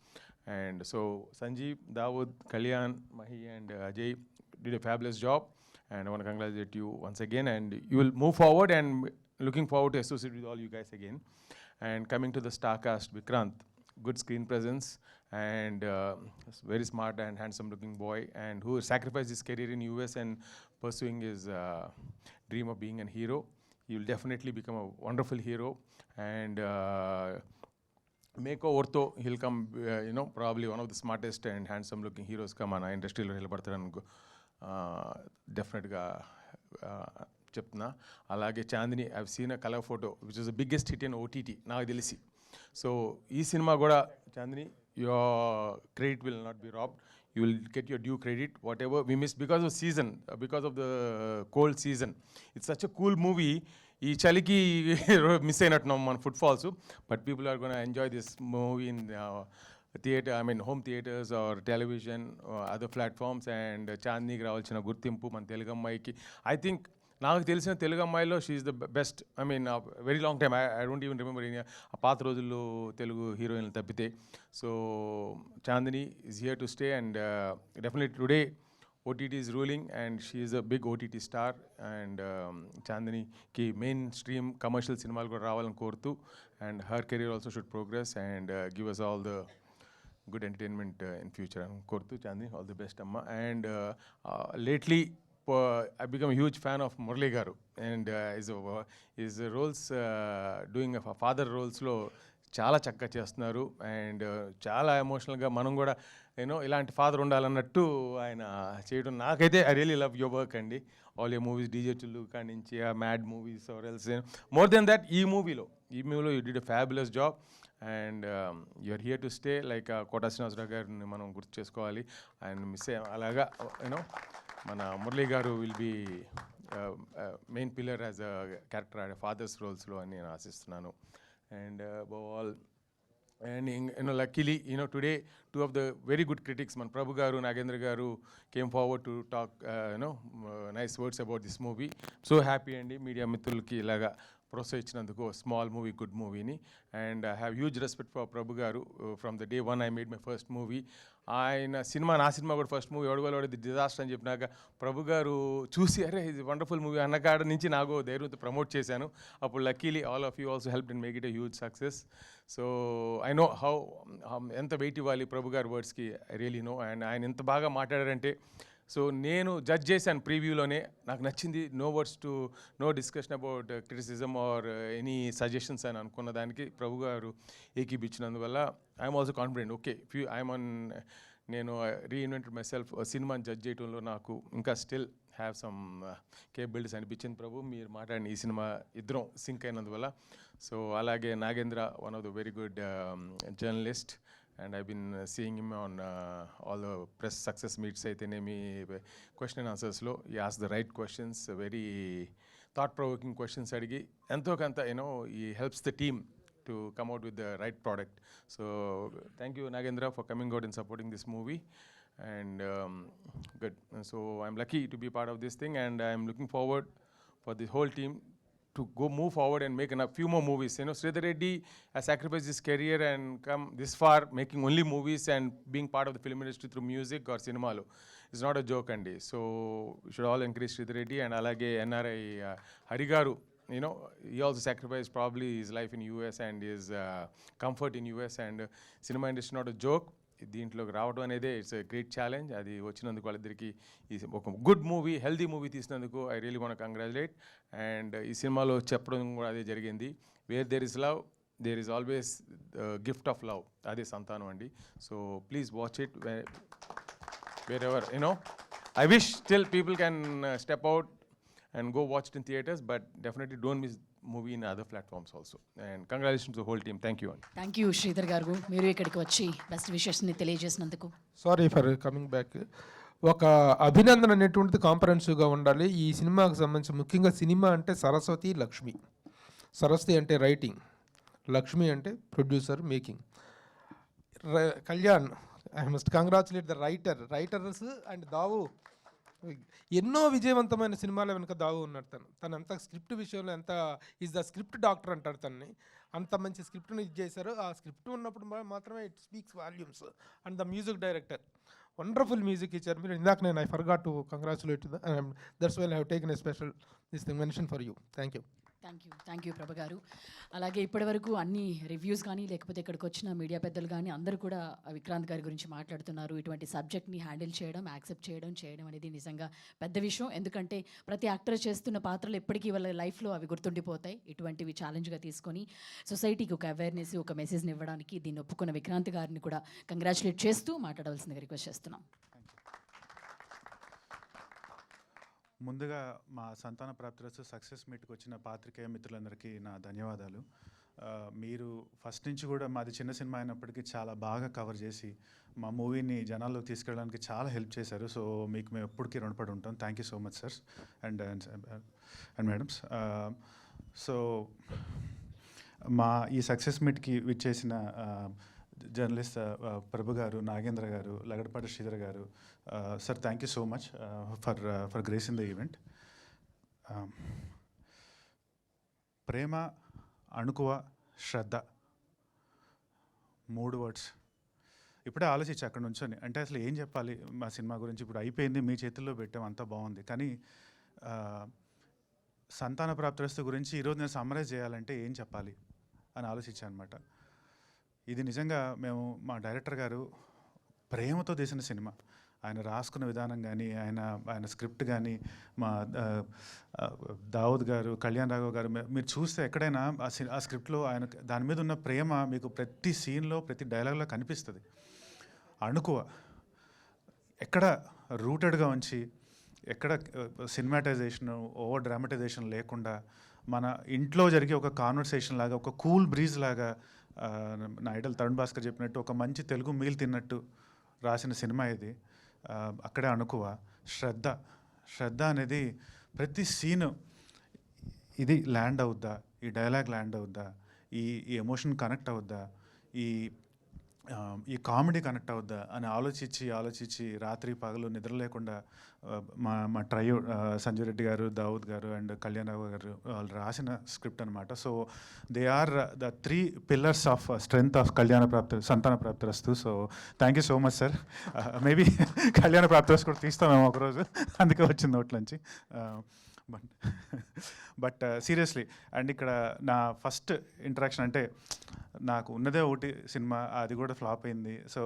And so Sanjeev, Dawood, Kalyan, Mahi and Ajay did a fabulous job, and I want to congratulate you once again, and you will move forward, and looking forward to associate with all you guys again. And coming to the star cast, Vikrant, good screen presence, and very smart and handsome looking boy, and who sacrificed his career in US and pursuing his dream of being a hero. He will definitely become a wonderful hero, and Meko Ortho, he'll come, probably one of the smartest and handsome looking heroes come on industry lo నిలబడతారని డెఫినెట్గా చెప్తున్నా. అలాగే Chandini, I've seen a colour photo which is the biggest hit in OTT నాకు తెలిసి. సో ఈ సినిమా కూడా Chandini, your credit will not be robbed. You will get your due credit, whatever we missed because of season, because of the cold season. It's such a cool movie. ఈ చలికి మిస్ అయినట్టున్నాం మన footfalls, but people are gonna enjoy this movie in theatre, I mean home theatres or television, other platforms. And చాందీకి రావాల్సిన గుర్తింపు మన తెలుగు అమ్మాయికి, ఐ థింక్ నాకు తెలిసిన తెలుగు అమ్మాయిలో she is the best. I mean very long time, I don't even remember ఆ పాత రోజుల్లో తెలుగు హీరోయిన్లు తప్పితే. So Chandini is here to stay, and definitely today OTT is ruling, and she is a big OTT star. And Chandini main stream commercial cinemalu kuda ravalani kortu, and her career also should progress and give us all the good entertainment in future. Kortu Chandini, all the best amma. And lately I've become a huge fan of Murali garu, and his roles, doing a father roles lo చాలా చక్కగా చేస్తున్నారు. అండ్ చాలా ఎమోషనల్గా మనం కూడా ఇలాంటి ఫాదర్ ఉండాలన్నట్టు ఆయన చేయడం, నాకైతే I really love your work అండి. ఆల్ యూ మూవీస్, డీజే చుల్లు కాడి నుంచి ఆ mad movies or else, more than that ఈ మూవీలో you did a fabulous job, and you are here to stay. Like Kota Srinivasa Rao గారిని మనం గుర్తు చేసుకోవాలి, ఆయన మిస్ అయ్యాం. అలాగా మన మురళీ గారు will be main pillar as a character fathers రోల్స్లో అని నేను ఆశిస్తున్నాను. And above all, and luckily, today two of the very good critics, Man Prabhu garu, Nagendra garu, came forward to talk nice words about this movie. So happy and media mitrulki ilaga ప్రోత్సహించినందుకు, స్మాల్ మూవీ గుడ్ మూవీని. And I have huge respect for Prabhu గారు. From the day one I made my first movie. ఆయన సినిమా, నా సినిమా కూడా ఫస్ట్ మూవీ ఒడగోలది డిజాస్టర్ అని చెప్పినాక ప్రభు గారు చూసి, అరే ఇది వండర్ఫుల్ మూవీ అన్నకాడ నుంచి నాకు ధైర్యంతో ప్రమోట్ చేశాను. అప్పుడు luckily all of you also help and make it a huge success. So I know how ఎంత వెయిట్ ఇవ్వాలి ప్రభు గారి వర్డ్స్కి, ఐ రియలీ నో. అండ్ ఆయన ఎంత బాగా మాట్లాడారంటే, సో నేను జడ్జ్ చేశాను ప్రీవ్యూలోనే, నాకు నచ్చింది. No words to, no discussion about criticism or any suggestions అని అనుకున్న దానికి ప్రభు గారు ఏకీపించినందువల్ల ఐఎమ్ ఆల్సో కాన్ఫిడెంట్. ఓకే, నేను రీఇన్వెంటెడ్ మై సెల్ఫ్. సినిమాని జడ్జ్ చేయడంలో నాకు ఇంకా స్టిల్ హ్యావ్ సమ్ కేపబిలిటీస్ అనిపించింది. ప్రభు మీరు మాట్లాడిన ఈ సినిమా ఇద్దరం సింక్ అయినందువల్ల. సో అలాగే Nagendra, one of the very good journalist, and I've been seeing him on all the press success meets అయితేనేమి, question and answers లో he asked the right questions, very thought provoking questions అడిగి ఎంతో కొంత he helps the team to come out with the right product. So thank you Nagendra for coming out and supporting this movie, and good. So I'm lucky to be part of this thing, and I'm looking forward for the whole team to move forward and make a few more movies. Sridhar Reddy has sacrificed his career and come this far, making only movies and being part of the film industry through music or cinema lo. It's not a joke andi. So we should all encourage Sridhar Reddy. And alage NRI Hari garu, he also sacrificed probably his life in US and his comfort in US, and cinema industry not a joke. దీంట్లోకి రావడం అనేది ఇట్స్ ఎ గ్రేట్ ఛాలెంజ్. అది వచ్చినందుకు వాళ్ళిద్దరికి ఒక గుడ్ మూవీ, హెల్దీ మూవీ తీసినందుకు I really want congratulate. And ఈ సినిమాలో చెప్పడం కూడా అదే జరిగింది. Where there is love there is always the gift of love. Adi Santanu andi. So please watch it wherever, you know. I wish still people can step out and go watch it in theaters, but definitely don't miss movie in other platforms also. And congratulations to the whole team. Thank you. Thank you Sridhar గారు, మీరు ఇక్కడికి వచ్చి బెస్ట్ విషెస్ని తెలియజేసినందుకు. Sorry for coming back. ఒక అభినందన అనేటువంటిది కాంప్రహెన్సివ్గా ఉండాలి. ఈ సినిమాకి సంబంధించి ముఖ్యంగా సినిమా అంటే సరస్వతి లక్ష్మి. సరస్వతి అంటే రైటింగ్, లక్ష్మి అంటే producer making. Kalyan, I must congratulate the writers and దావు. ఎన్నో విజయవంతమైన సినిమాల వెనుక దావు ఉన్నాడు. తను ఎంత స్క్రిప్ట్ విషయంలో ఎంత ఈజ్ ద స్క్రిప్ట్ డాక్టర్ అంటారు తనని. అంత మంచి స్క్రిప్ట్ని ఇది చేశారు. ఆ స్క్రిప్ట్ ఉన్నప్పుడు మాత్రమే it speaks volumes. And the music director wonderful music ఇచ్చారు. మీరు ఇందాక నేను I forgot to congratulate that's why I have taken a special this thing mention for you. Thank you. Thank you Prabha గారు. అలాగే ఇప్పటివరకు అన్ని రివ్యూస్ కానీ లేకపోతే ఇక్కడికి వచ్చిన మీడియా పెద్దలు కానీ అందరూ కూడా విక్రాంత్ గారి గురించి మాట్లాడుతున్నారు. ఇటువంటి సబ్జెక్ట్ని హ్యాండిల్ చేయడం, యాక్సెప్ట్ చేయడం అనేది నిజంగా పెద్ద విషయం. ఎందుకంటే ప్రతి యాక్టర్ చేస్తున్న పాత్రలు ఎప్పటికీ వాళ్ళ లైఫ్లో అవి గుర్తుండిపోతాయి. ఇటువంటివి ఛాలెంజ్గా తీసుకొని సొసైటీకి ఒక అవేర్నెస్, ఒక మెసేజ్ని ఇవ్వడానికి దీన్ని ఒప్పుకున్న విక్రాంత్ గారిని కూడా కంగ్రాచులేట్ చేస్తూ మాట్లాడవలసిందిగా రిక్వెస్ట్ చేస్తున్నాం. ముందుగా మా సంతాన ప్రాప్తిరస్తు సక్సెస్ మీట్కి వచ్చిన పాత్రికేయ మిత్రులందరికీ నా ధన్యవాదాలు. మీరు ఫస్ట్ నుంచి కూడా మాది చిన్న సినిమా అయినప్పటికీ చాలా బాగా కవర్ చేసి మా మూవీని జనాల్లో తీసుకెళ్ళడానికి చాలా హెల్ప్ చేశారు. సో మీకు మేము ఎప్పటికీ రుణపడి ఉంటాం. Thank you so much sir and madams. So మా ఈ సక్సెస్ మీట్కి విచ్చేసిన జర్నలిస్ట్ ప్రభు గారు, నాగేంద్ర గారు, లగడపాటి శ్రీధర్ గారు, sir thank you so much for grace in the event. ప్రేమ, అణుకువ, శ్రద్ధ, 3 వర్డ్స్. ఇప్పుడే ఆలోచించి అక్కడ నుంచొని అంటే అసలు ఏం చెప్పాలి మా సినిమా గురించి. ఇప్పుడు అయిపోయింది, మీ చేతుల్లో పెట్టాం, అంతా బాగుంది. కానీ సంతాన ప్రాప్తిరస్తు గురించి ఈరోజు నేను సమ్మరైజ్ చేయాలంటే ఏం చెప్పాలి అని ఆలోచించాను అనమాట. ఇది నిజంగా మేము మా డైరెక్టర్ గారు ప్రేమతో తీసిన సినిమా. ఆయన రాసుకున్న విధానం కానీ, ఆయన స్క్రిప్ట్ కానీ, మా దావుద్ గారు, కళ్యాణ్ రాఘవ్ గారు, మీరు చూస్తే ఎక్కడైనా ఆ స్క్రిప్ట్లో ఆయన దాని మీద ఉన్న ప్రేమ మీకు ప్రతి సీన్లో, ప్రతి డైలాగ్లో కనిపిస్తుంది. అణుకువ ఎక్కడ రూటెడ్గా ఉంచి, ఎక్కడ సినిమాటైజేషన్, ఓవర్ డ్రామటైజేషన్ లేకుండా మన ఇంట్లో జరిగే ఒక కాన్వర్సేషన్ లాగా, ఒక కూల్ బ్రీజ్ లాగా, నా ఐడల్ తరుణ్ భాస్కర్ చెప్పినట్టు ఒక మంచి తెలుగు మీల్ తిన్నట్టు రాసిన సినిమా ఇది. అక్కడే అణుకువ. శ్రద్ధ అనేది ప్రతి సీను ఇది ల్యాండ్ అవుద్దా, ఈ డైలాగ్ ల్యాండ్ అవుద్దా, ఈ ఎమోషన్ కనెక్ట్ అవుద్దా, ఈ కామెడీ కనెక్ట్ అవుద్దా అని ఆలోచించి రాత్రి పగలు నిద్ర లేకుండా మా ట్రయో సంజయ్ రెడ్డి గారు, దావుద్ గారు అండ్ కళ్యాణ్ రావు గారు వాళ్ళు రాసిన స్క్రిప్ట్ అనమాట. So they are the 3 pillars of strength of Santhana Prapthirasthu. So thank you so much sir. Maybe Kalyana Prapthirasthu కూడా తీస్తామేమో ఒకరోజు, అందుకే వచ్చింది నోట్లోంచి. బట్ సీరియస్లీ, అండ్ ఇక్కడ నా ఫస్ట్ ఇంటరాక్షన్ అంటే నాకు ఉన్నదే ఒకటి సినిమా, అది కూడా ఫ్లాప్ అయింది. సో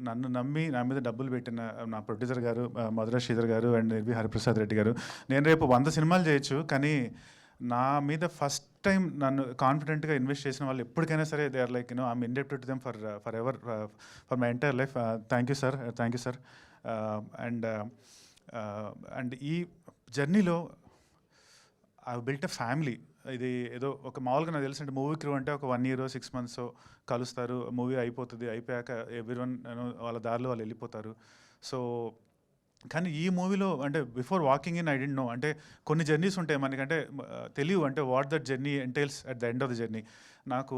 నన్ను నమ్మి నా మీద డబ్బులు పెట్టిన నా ప్రొడ్యూసర్ గారు మధుర శ్రీధర్ గారు అండ్ నిర్వి హరిప్రసాద్ రెడ్డి గారు, నేను రేపు 100 సినిమాలు చేయొచ్చు, కానీ నా మీద ఫస్ట్ టైం నన్ను కాన్ఫిడెంట్గా ఇన్వెస్ట్ చేసిన వాళ్ళు ఎప్పటికైనా సరే they are like I'm indebted to them forever, for my entire life. Thank you sir. And ఈ జర్నీలో ఐ బిల్ట్ ఎ ఫ్యామిలీ. ఇది ఏదో ఒక మామూలుగా నాకు తెలిసి అంటే మూవీ క్రూ అంటే ఒక 1 year 6 months కలుస్తారు, మూవీ అయిపోతుంది, అయిపోయాక ఎవ్రీవన్ వాళ్ళ దారిలో వాళ్ళు వెళ్ళిపోతారు. సో కానీ ఈ మూవీలో అంటే before walking in I didn't know, అంటే కొన్ని జర్నీస్ ఉంటాయి మనకంటే తెలియవు, అంటే what that journey entails at the end of the journey. నాకు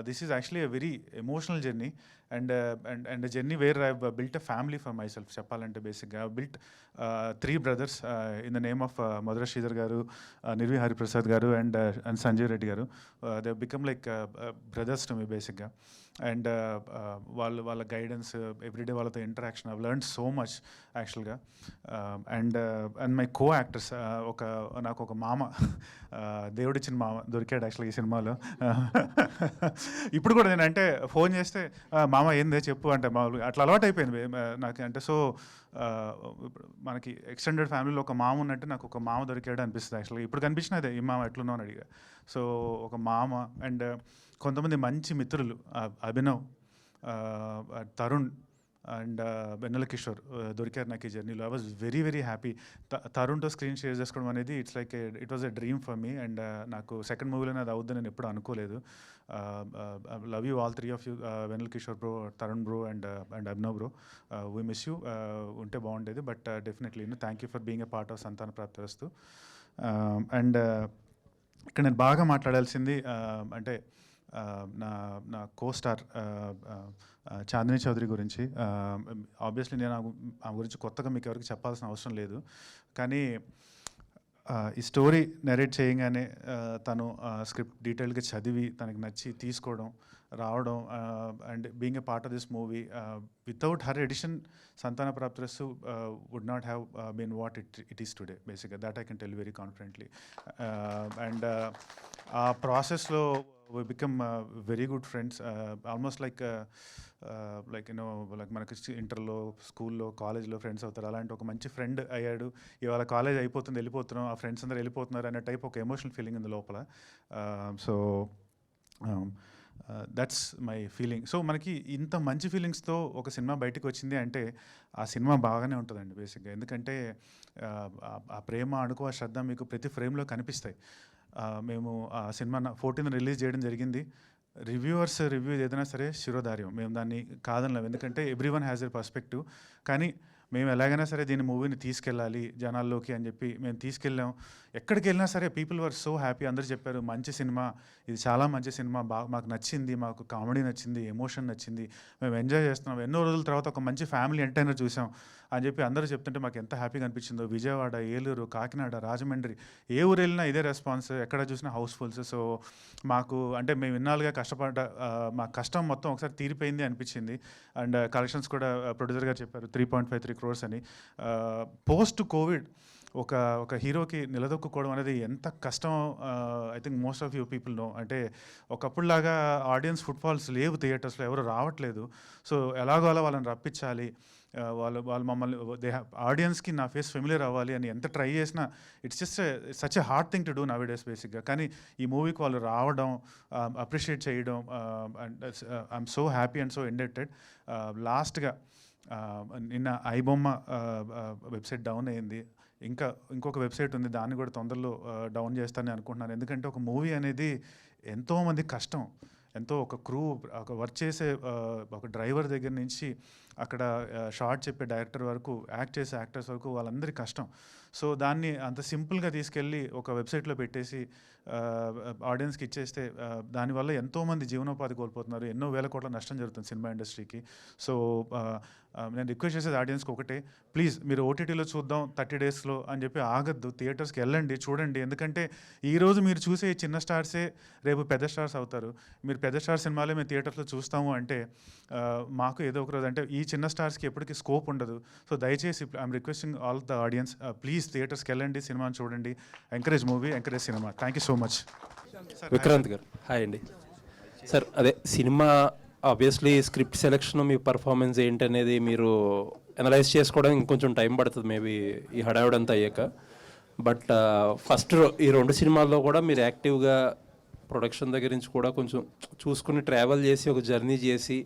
this is actually a very emotional journey and journey where I built a family for my self. చెప్పాలంటే బేసిక్గా I built 3 brothers in the name of Madhura Sridhar గారు, నిర్వి హరిప్రసాద్ గారు అండ్ సంజయ్ రెడ్డి గారు. They become like brothers to me బేసిక్గా. అండ్ వాళ్ళ గైడెన్స్, ఎవ్రీడే వాళ్ళతో interaction, I learn so much యాక్చువల్గా. అండ్ మై కో యాక్టర్స్, నాకు ఒక మామ, దేవుడిచ్చిన మామ దొరికాడు యాక్చువల్గా ఈ సినిమాలో. ఇప్పుడు కూడా నేనంటే ఫోన్ చేస్తే మామ ఏందే చెప్పు అంటే మామూలుగా అట్లా అలవాటు అయిపోయింది నాకు. అంటే సో మనకి ఎక్స్టెండెడ్ ఫ్యామిలీలో ఒక మామ ఉన్నట్టు నాకు ఒక మామ దొరికాడు అనిపిస్తుంది యాక్చువల్గా. ఇప్పుడు కనిపించిన అదే ఈ మామ ఎట్లున్నావు అని అడిగా. సో ఒక మామ అండ్ కొంతమంది మంచి మిత్రులు, అభినవ్, తరుణ్ అండ్ వెన్నెల కిషోర్ దొరికారు నాకు ఈ జర్నీలో. I was very very happy. తరుణ్తో స్క్రీన్ షేర్ చేసుకోవడం అనేది it was a dream for me. And నాకు సెకండ్ మూవీలోనే అది అవుద్దని నేను ఎప్పుడు అనుకోలేదు. Love you all three of you, Vennela Kishore bro, Tarun bro and Abhinav bro. We miss you. ఉంటే బాగుండేది, but definitely thank you for being a part of Santhana Prapthirasthu. And ఇక్కడ నేను బాగా మాట్లాడాల్సింది అంటే నా కో-స్టార్ చాందిని చౌదరి గురించి. ఆబ్వియస్లీ నేను ఆ గురించి కొత్తగా మీకు ఎవరికి చెప్పాల్సిన అవసరం లేదు. కానీ ఈ స్టోరీ నెరేట్ చేయగానే తను స్క్రిప్ట్ డీటెయిల్గా చదివి తనకి నచ్చి తీసుకోవడం, రావడం and being a part of this movie, without her addition Santhana Prapthirasthu would not have been what it is today బేసిక్గా. That I can tell very confidently. And ఆ ప్రాసెస్లో we become very good friends, almost like మనకి ఇంటర్లో, స్కూల్లో, కాలేజ్లో ఫ్రెండ్స్ అవుతారు. అలాంటి ఒక మంచి ఫ్రెండ్ అయ్యాడు. ఇవాళ కాలేజ్ అయిపోతుంది, వెళ్ళిపోతున్నాం, ఆ ఫ్రెండ్స్ అందరూ వెళ్ళిపోతున్నారు అనే టైప్ ఒక ఎమోషనల్ ఫీలింగ్ ఉంది లోపల. So that's my feeling. So మనకి ఇంత మంచి ఫీలింగ్స్తో ఒక సినిమా బయటకు వచ్చింది అంటే ఆ సినిమా బాగానే ఉంటుందండి బేసిక్గా. ఎందుకంటే ఆ ప్రేమ, అణుకు, ఆ శ్రద్ధ మీకు ప్రతి ఫ్రేమ్లో కనిపిస్తాయి. మేము ఆ సినిమా 14th రిలీజ్ చేయడం జరిగింది. రివ్యూవర్స్ రివ్యూ ఏదైనా సరే శిరోధార్యం, మేము దాన్ని కాదనలేం. ఎందుకంటే every one has a perspective. కానీ మేము ఎలాగైనా సరే దీని మూవీని తీసుకెళ్ళాలి జనాల్లోకి అని చెప్పి మేము తీసుకెళ్ళాం. ఎక్కడికి వెళ్ళినా సరే పీపుల్ వర్ సో హ్యాపీ. అందరూ చెప్పారు మంచి సినిమా, ఇది చాలా మంచి సినిమా, బాగా మాకు నచ్చింది, మాకు కామెడీ నచ్చింది, ఎమోషన్ నచ్చింది, మేము ఎంజాయ్ చేస్తున్నాం, ఎన్నో రోజుల తర్వాత ఒక మంచి ఫ్యామిలీ ఎంటర్టైనర్ చూసాం అని చెప్పి అందరూ చెప్తుంటే మాకు ఎంత హ్యాపీగా అనిపించిందో. విజయవాడ, ఏలూరు, కాకినాడ, రాజమండ్రి, ఏ ఊరు వెళ్ళినా ఇదే రెస్పాన్స్, ఎక్కడ చూసినా హౌస్ఫుల్స్. సో మాకు అంటే మేము ఇన్నాళ్ళుగా కష్టపడ్డ మా కష్టం మొత్తం ఒకసారి తీరిపోయింది అనిపించింది. అండ్ కలెక్షన్స్ కూడా ప్రొడ్యూసర్ గారు చెప్పారు 3.53 crores అని. పోస్ట్ కోవిడ్ ఒక హీరోకి నిలదొక్కుకోవడం అనేది ఎంత కష్టం I think most of you people know. అంటే ఒకప్పుడులాగా ఆడియన్స్ ఫుట్ఫాల్స్ లేవు, థియేటర్స్లో ఎవరు రావట్లేదు. సో ఎలాగో అలా వాళ్ళని రప్పించాలి, వాళ్ళు మమ్మల్ని ఆడియన్స్కి నా ఫేస్ ఫెమిలియర్ అవ్వాలి అని ఎంత ట్రై చేసినా it's just such a hard thing to do now days బేసిక్గా. కానీ ఈ మూవీకి వాళ్ళు రావడం, అప్రిషియేట్ చేయడం, and I'm so happy and so indebted. లాస్ట్గా నిన్న ఐబొమ్మ వెబ్సైట్ డౌన్ అయింది. ఇంకొక వెబ్సైట్ ఉంది, దాన్ని కూడా తొందరలో డౌన్ చేస్తానని అనుకుంటున్నాను. ఎందుకంటే ఒక మూవీ అనేది ఎంతోమంది కష్టం, ఎంతో ఒక క్రూ, ఒక వర్క్ చేసే ఒక డ్రైవర్ దగ్గర నుంచి అక్కడ షార్ట్ చెప్పే డైరెక్టర్ వరకు, యాక్ట్ చేసే యాక్టర్స్ వరకు వాళ్ళందరి కష్టం. సో దాన్ని అంత సింపుల్గా తీసుకెళ్ళి ఒక వెబ్సైట్లో పెట్టేసి ఆడియన్స్కి ఇచ్చేస్తే దానివల్ల ఎంతోమంది జీవనోపాధి కోల్పోతున్నారు, ఎన్నో వేల కోట్ల నష్టం జరుగుతుంది సినిమా ఇండస్ట్రీకి. సో నేను రిక్వెస్ట్ చేసేది ఆడియన్స్కి ఒకటే, ప్లీజ్ మీరు ఓటీటీలో చూద్దాం 30 daysలో అని చెప్పి ఆగద్దు, థియేటర్స్కి వెళ్ళండి, చూడండి. ఎందుకంటే ఈరోజు మీరు చూసే చిన్న స్టార్సే రేపు పెద్ద స్టార్స్ అవుతారు. మీరు పెద్ద స్టార్ సినిమాలే మేము థియేటర్స్లో చూస్తాము అంటే మాకు ఏదో ఒక రోజు అంటే ఈ చిన్న స్టార్స్కి ఎప్పటికీ స్కోప్ ఉండదు. సో దయచేసి I'm requesting all the audience, please థియేటర్స్కి వెళ్ళండి, సినిమాని చూడండి, encourage movie, encourage cinema. Thank you so much. Vikranth garu hi అండి. సార్ అదే సినిమా ఆబ్వియస్లీ స్క్రిప్ట్ సెలెక్షన్, మీ పర్ఫార్మెన్స్ ఏంటి అనేది మీరు అనలైజ్ చేసుకోవడానికి ఇంకొంచెం టైం పడుతుంది మేబీ ఈ హడావిడంతా అయ్యాక. బట్ ఫస్ట్ ఈ 2 సినిమాల్లో కూడా మీరు యాక్టివ్గా ప్రొడక్షన్ దగ్గర నుంచి కూడా కొంచెం చూసుకుని ట్రావెల్ చేసి ఒక జర్నీ చేసి,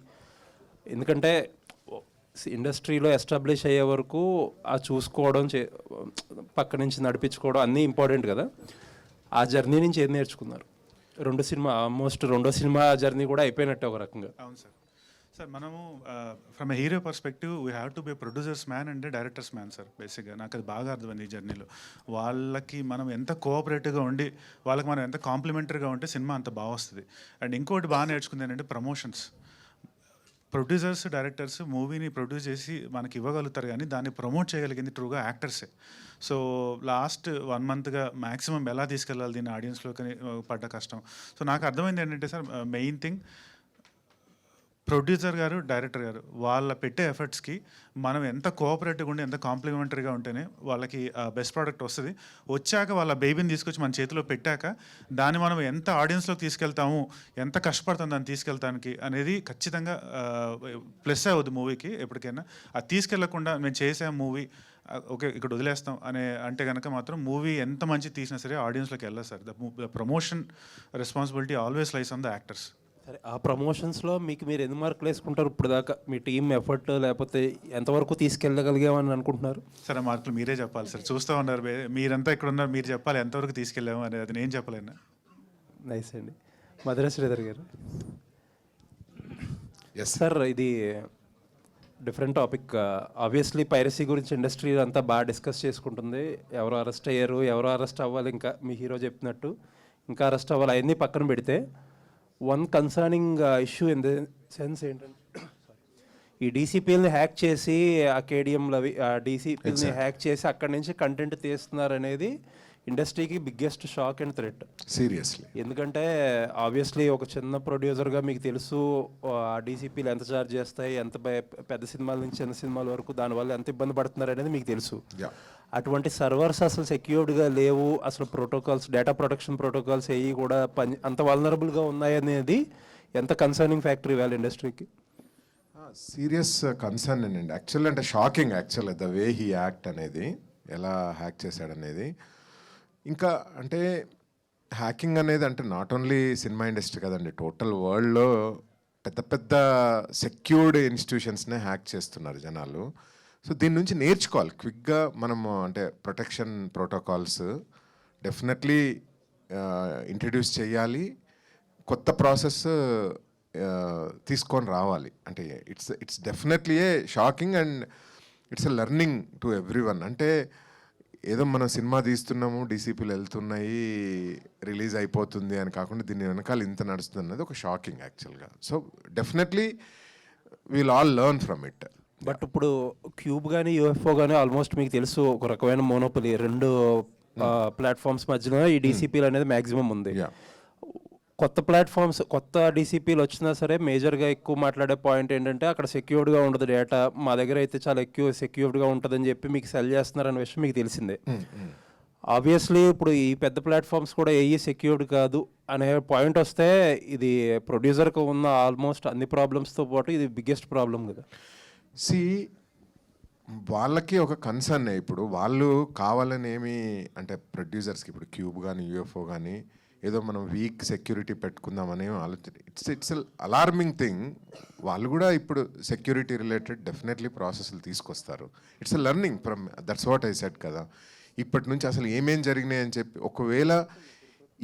ఎందుకంటే ఇండస్ట్రీలో ఎస్టాబ్లిష్ అయ్యే వరకు ఆ చూసుకోవడం, పక్క నుంచి నడిపించుకోవడం అన్నీ ఇంపార్టెంట్ కదా. ఆ జర్నీ నుంచి ఏం నేర్చుకున్నారు? ఆల్మోస్ట్ 2వ సినిమా జర్నీ కూడా అయిపోయినట్టే ఒక రకంగా. అవును సార్. సార్ మనము from a hero perspective we have to be producers man and directors man sir. బేసిక్గా నాకు అది బాగా అర్థమైంది ఈ జర్నీలో. వాళ్ళకి మనం ఎంత కోఆపరేటివ్గా ఉండి, వాళ్ళకి మనం ఎంత కాంప్లిమెంటరీగా ఉంటే సినిమా అంత బాగా వస్తుంది. అండ్ ఇంకోటి బాగా నేర్చుకుంది ఏంటంటే ప్రమోషన్స్. ప్రొడ్యూసర్స్, డైరెక్టర్స్ మూవీని ప్రొడ్యూస్ చేసి మనకి ఇవ్వగలుగుతారు, కానీ దాన్ని ప్రమోట్ చేయగలిగింది ట్రూగా యాక్టర్సే. సో లాస్ట్ 1 monthగా మ్యాక్సిమం ఎలా తీసుకెళ్ళాలి దీన్ని ఆడియన్స్లోకి పడ్డ కష్టం. సో నాకు అర్థమైంది ఏంటంటే సార్, మెయిన్ థింగ్ ప్రొడ్యూసర్ గారు, డైరెక్టర్ గారు వాళ్ళ పెట్టే ఎఫర్ట్స్కి మనం ఎంత కోఆపరేటివ్గా ఉండి ఎంత కాంప్లిమెంటరీగా ఉంటేనే వాళ్ళకి బెస్ట్ ప్రోడక్ట్ వస్తుంది. వచ్చాక వాళ్ళ బేబీని తీసుకొచ్చి మన చేతిలో పెట్టాక దాన్ని మనం ఎంత ఆడియన్స్లోకి తీసుకెళ్తాము, ఎంత కష్టపడతాం దాన్ని తీసుకెళ్తానికి అనేది ఖచ్చితంగా ప్లస్ అవుతుంది మూవీకి. ఎప్పటికైనా అది తీసుకెళ్లకుండా మేము చేసాం మూవీ ఓకే ఇక్కడ వదిలేస్తాం అంటే కనుక మాత్రం మూవీ ఎంత మంచి తీసినా సరే ఆడియన్స్లోకి వెళ్ళదు sir. The promotion responsibility always lies on the actors. సరే, ఆ ప్రమోషన్స్లో మీకు మీరు ఎన్ని మార్కులు వేసుకుంటారు ఇప్పుడు దాకా? మీ టీం ఎఫర్ట్ లేకపోతే ఎంతవరకు తీసుకెళ్ళగలిగామని అనుకుంటున్నారు? సరే, మార్కులు మీరే చెప్పాలి సార్. చూస్తూ ఉన్నారు మీరంతా ఇక్కడ ఉన్నారు, మీరు చెప్పాలి ఎంతవరకు తీసుకెళ్ళాము అనేది. అది నేను చెప్పలేను. నైస్ అండి. మధుర శ్రీధర్ గారు. ఎస్ సార్, ఇది డిఫరెంట్ టాపిక్. ఆబ్వియస్లీ పైరసీ గురించి ఇండస్ట్రీ అంతా బాగా డిస్కస్ చేసుకుంటుంది. ఎవరు అరెస్ట్ అయ్యారు, ఎవరు అరెస్ట్ అవ్వాలి, ఇంకా మీ హీరో చెప్పినట్టు ఇంకా అరెస్ట్ అవ్వాలి, అవన్నీ పక్కన పెడితే one concerning issue in the sense ఏంటంటే ఈ డీసీపీలని హ్యాక్ చేసి ఆ కేడిఎంలు అవి డీసీపీలని హ్యాక్ చేసి అక్కడి నుంచి కంటెంట్ తీస్తున్నారు అనేది ఇండస్ట్రీకి biggest shock and threat. Seriously. ఎందుకంటే ఆబ్వియస్లీ ఒక చిన్న ప్రొడ్యూసర్గా మీకు తెలుసు ఆ డీసీపీలు ఎంత ఛార్జ్ చేస్తాయి, ఎంత పెద్ద సినిమాల నుంచి చిన్న సినిమాల వరకు దానివల్ల ఎంత ఇబ్బంది పడుతున్నారు అనేది మీకు తెలుసు. అటువంటి సర్వర్స్ అసలు సెక్యూర్డ్గా లేవు, అసలు ప్రోటోకాల్స్, డేటా ప్రొటెక్షన్ ప్రోటోకాల్స్ ఏవి కూడా అంత వల్నరబుల్గా ఉన్నాయనేది ఎంత కన్సర్నింగ్ ఫ్యాక్టరీ ఇవాళ ఇండస్ట్రీకి? సీరియస్ కన్సర్న్ అండి. యాక్చువల్ అంటే shocking actual the way he act అనేది, ఎలా హ్యాక్ చేశాడనేది. ఇంకా అంటే హ్యాకింగ్ అనేది అంటే నాట్ ఓన్లీ సినిమా ఇండస్ట్రీ కదండి, టోటల్ వరల్డ్లో పెద్ద పెద్ద సెక్యూర్డ్ ఇన్స్టిట్యూషన్స్నే హ్యాక్ చేస్తున్నారు జనాలు. సో దీని నుంచి నేర్చుకోవాలి క్విక్గా మనము. అంటే ప్రొటెక్షన్ ప్రోటోకాల్స్ డెఫినెట్లీ ఇంట్రడ్యూస్ చేయాలి, కొత్త ప్రాసెస్ తీసుకొని రావాలి. అంటే it's definitely A shocking and it's a learning to every one. అంటే ఏదో మనం సినిమా తీస్తున్నాము, డీసీపీలు వెళ్తున్నాయి, రిలీజ్ అయిపోతుంది అని కాకుండా దీని వెనకాల ఇంత నడుస్తుంది అన్నది ఒక షాకింగ్ యాక్చువల్గా. So definitely we'll all learn from it. But ఇప్పుడు క్యూబ్ కానీ యూఎఫ్ఓ కానీ ఆల్మోస్ట్ మీకు తెలుసు ఒక రకమైన మోనోపలి, రెండు ప్లాట్ఫామ్స్ మధ్యలో ఈ డీసీపీలు అనేది మ్యాక్సిమం ఉంది. కొత్త ప్లాట్ఫామ్స్, కొత్త డీసీపీలు వచ్చినా సరే మేజర్గా ఎక్కువ మాట్లాడే పాయింట్ ఏంటంటే అక్కడ సెక్యూర్డ్గా ఉండదు డేటా, మా దగ్గర అయితే చాలా ఎక్కువ సెక్యూర్డ్గా ఉంటుందని చెప్పి మీకు సెల్ చేస్తున్నారనే విషయం మీకు తెలిసిందే. ఆబ్వియస్లీ ఇప్పుడు ఈ పెద్ద ప్లాట్ఫామ్స్ కూడా ఏ సెక్యూర్డ్ కాదు అనే పాయింట్ వస్తే ఇది ప్రొడ్యూసర్కి ఉన్న ఆల్మోస్ట్ అన్ని ప్రాబ్లమ్స్తో పాటు ఇది బిగ్గెస్ట్ ప్రాబ్లం కదా. వాళ్ళకి ఒక కన్సర్న్. ఇప్పుడు వాళ్ళు కావాలని ఏమి అంటే ప్రొడ్యూసర్స్కి ఇప్పుడు క్యూబ్ కానీ యూఎఫ్ఓ కానీ ఏదో మనం వీక్ సెక్యూరిటీ పెట్టుకుందామని ఆలోచన. It's alarming thing. వాళ్ళు కూడా ఇప్పుడు సెక్యూరిటీ రిలేటెడ్ డెఫినెట్లీ ప్రాసెస్లు తీసుకొస్తారు. It's a learning from that's what I said కదా. ఇప్పటి నుంచి అసలు ఏమేం జరిగినాయి అని చెప్పి ఒకవేళ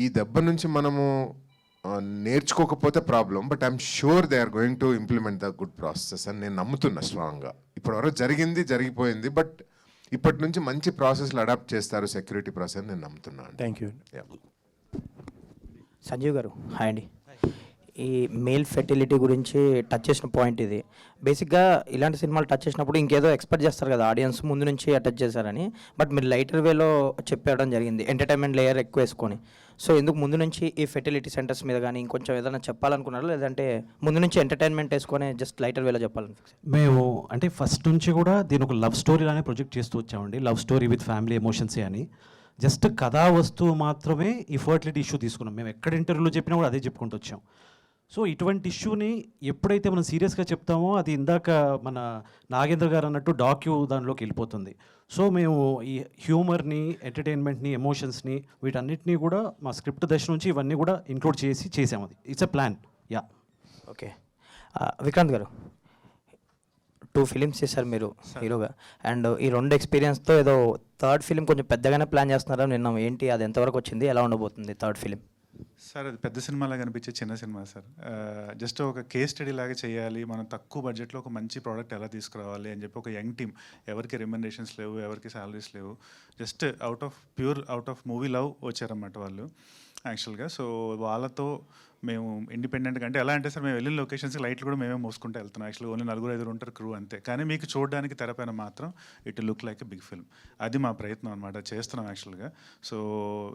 ఈ దెబ్బ నుంచి మనము నేర్చుకోకపోతే problem, but I'm sure they are going to implement the good processes అని నేను నమ్ముతున్నా స్ట్రాంగ్గా. ఇప్పటివరకు జరిగిపోయింది, బట్ ఇప్పటి నుంచి మంచి ప్రాసెస్లు అడాప్ట్ చేస్తారు సెక్యూరిటీ ప్రాసెస్ అని నేను నమ్ముతున్నాను. Thank you. సంజీవ్ గారు, హాయ్ అండి. ఈ మేల్ ఫెర్టిలిటీ గురించి టచ్ చేసిన పాయింట్ ఇది. బేసిక్గా ఇలాంటి సినిమాలు టచ్ చేసినప్పుడు ఇంకేదో ఎక్స్పెక్ట్ చేస్తారు కదా ఆడియన్స్ ముందు నుంచి టచ్ చేశారని, బట్ మీరు లైటర్ వేలో చెప్పడం జరిగింది, ఎంటర్టైన్మెంట్ లేయర్ ఎక్కువ వేసుకొని. సో ఎందుకు ముందు నుంచి ఈ ఫెర్టిలిటీ సెంటర్స్ మీద కానీ ఇంకొంచెం ఏదైనా చెప్పాలనుకున్నారా, లేదంటే ముందు నుంచి ఎంటర్టైన్మెంట్ వేసుకొని జస్ట్ లైటర్ వేలో చెప్పాలనిపించారు? మేము అంటే ఫస్ట్ నుంచి కూడా దీని ఒక లవ్ స్టోరీ లానే ప్రొజెక్ట్ చేస్తూ వచ్చామండి. లవ్ స్టోరీ విత్ ఫ్యామిలీ ఎమోషన్సే అని. జస్ట్ కథా వస్తువు మాత్రమే ఈ ఫర్టిలిటీ ఇష్యూ తీసుకున్నాం. మేము ఎక్కడ ఇంటర్వ్యూలో చెప్పినా కూడా అదే చెప్పుకుంటూ వచ్చాం. సో ఇటువంటి ఇష్యూని ఎప్పుడైతే మనం సీరియస్గా చెప్తామో అది ఇందాక మన నాగేంద్ర గారు అన్నట్టు డాక్యూ దానిలోకి వెళ్ళిపోతుంది. సో మేము ఈ హ్యూమర్ని, ఎంటర్టైన్మెంట్ని, ఎమోషన్స్ని వీటన్నిటినీ కూడా మా స్క్రిప్ట్ దశ నుంచి ఇవన్నీ కూడా ఇంక్లూడ్ చేసాము. అది it's a plan. Yeah, okay. Vikrant గారు, 2 ఫిలిమ్స్ చేశారు మీరు హీరోగా, అండ్ ఈ 2 ఎక్స్పీరియన్స్తో ఏదో థర్డ్ ఫిలిం కొంచెం పెద్దగానే ప్లాన్ చేస్తున్నారా విన్నాం. ఏంటి అది, ఎంతవరకు వచ్చింది, ఎలా ఉండబోతుంది థర్డ్ ఫిలిం? సార్ అది పెద్ద సినిమాలాగా అనిపించే చిన్న సినిమా సార్. జస్ట్ ఒక కేస్ స్టడీ లాగా చేయాలి, మనం తక్కువ బడ్జెట్లో ఒక మంచి ప్రోడక్ట్ ఎలా తీసుకురావాలి అని చెప్పి ఒక యంగ్ టీమ్, ఎవరికి రెమ్యునరేషన్స్ లేవు, ఎవరికి శాలరీస్ లేవు, just out of movie love వచ్చారన్నమాట వాళ్ళు యాక్చువల్గా. సో వాళ్ళతో మేము ఇండిపెండెంట్గా అంటే ఎలా అంటే సార్ మేము వెళ్ళిన లొకేషన్స్కి లైట్లు కూడా మేమే మోసుకుంటూ వెళ్తున్నాం. యాక్చువల్లీ ఓన్లీ 4-5 ఉంటారు క్రూ అంతే. కానీ మీకు చూడడానికి తెరపైన మాత్రం it look like a big film. అది మా ప్రయత్నం అనమాట, చేస్తున్నాం యాక్చువల్గా. సో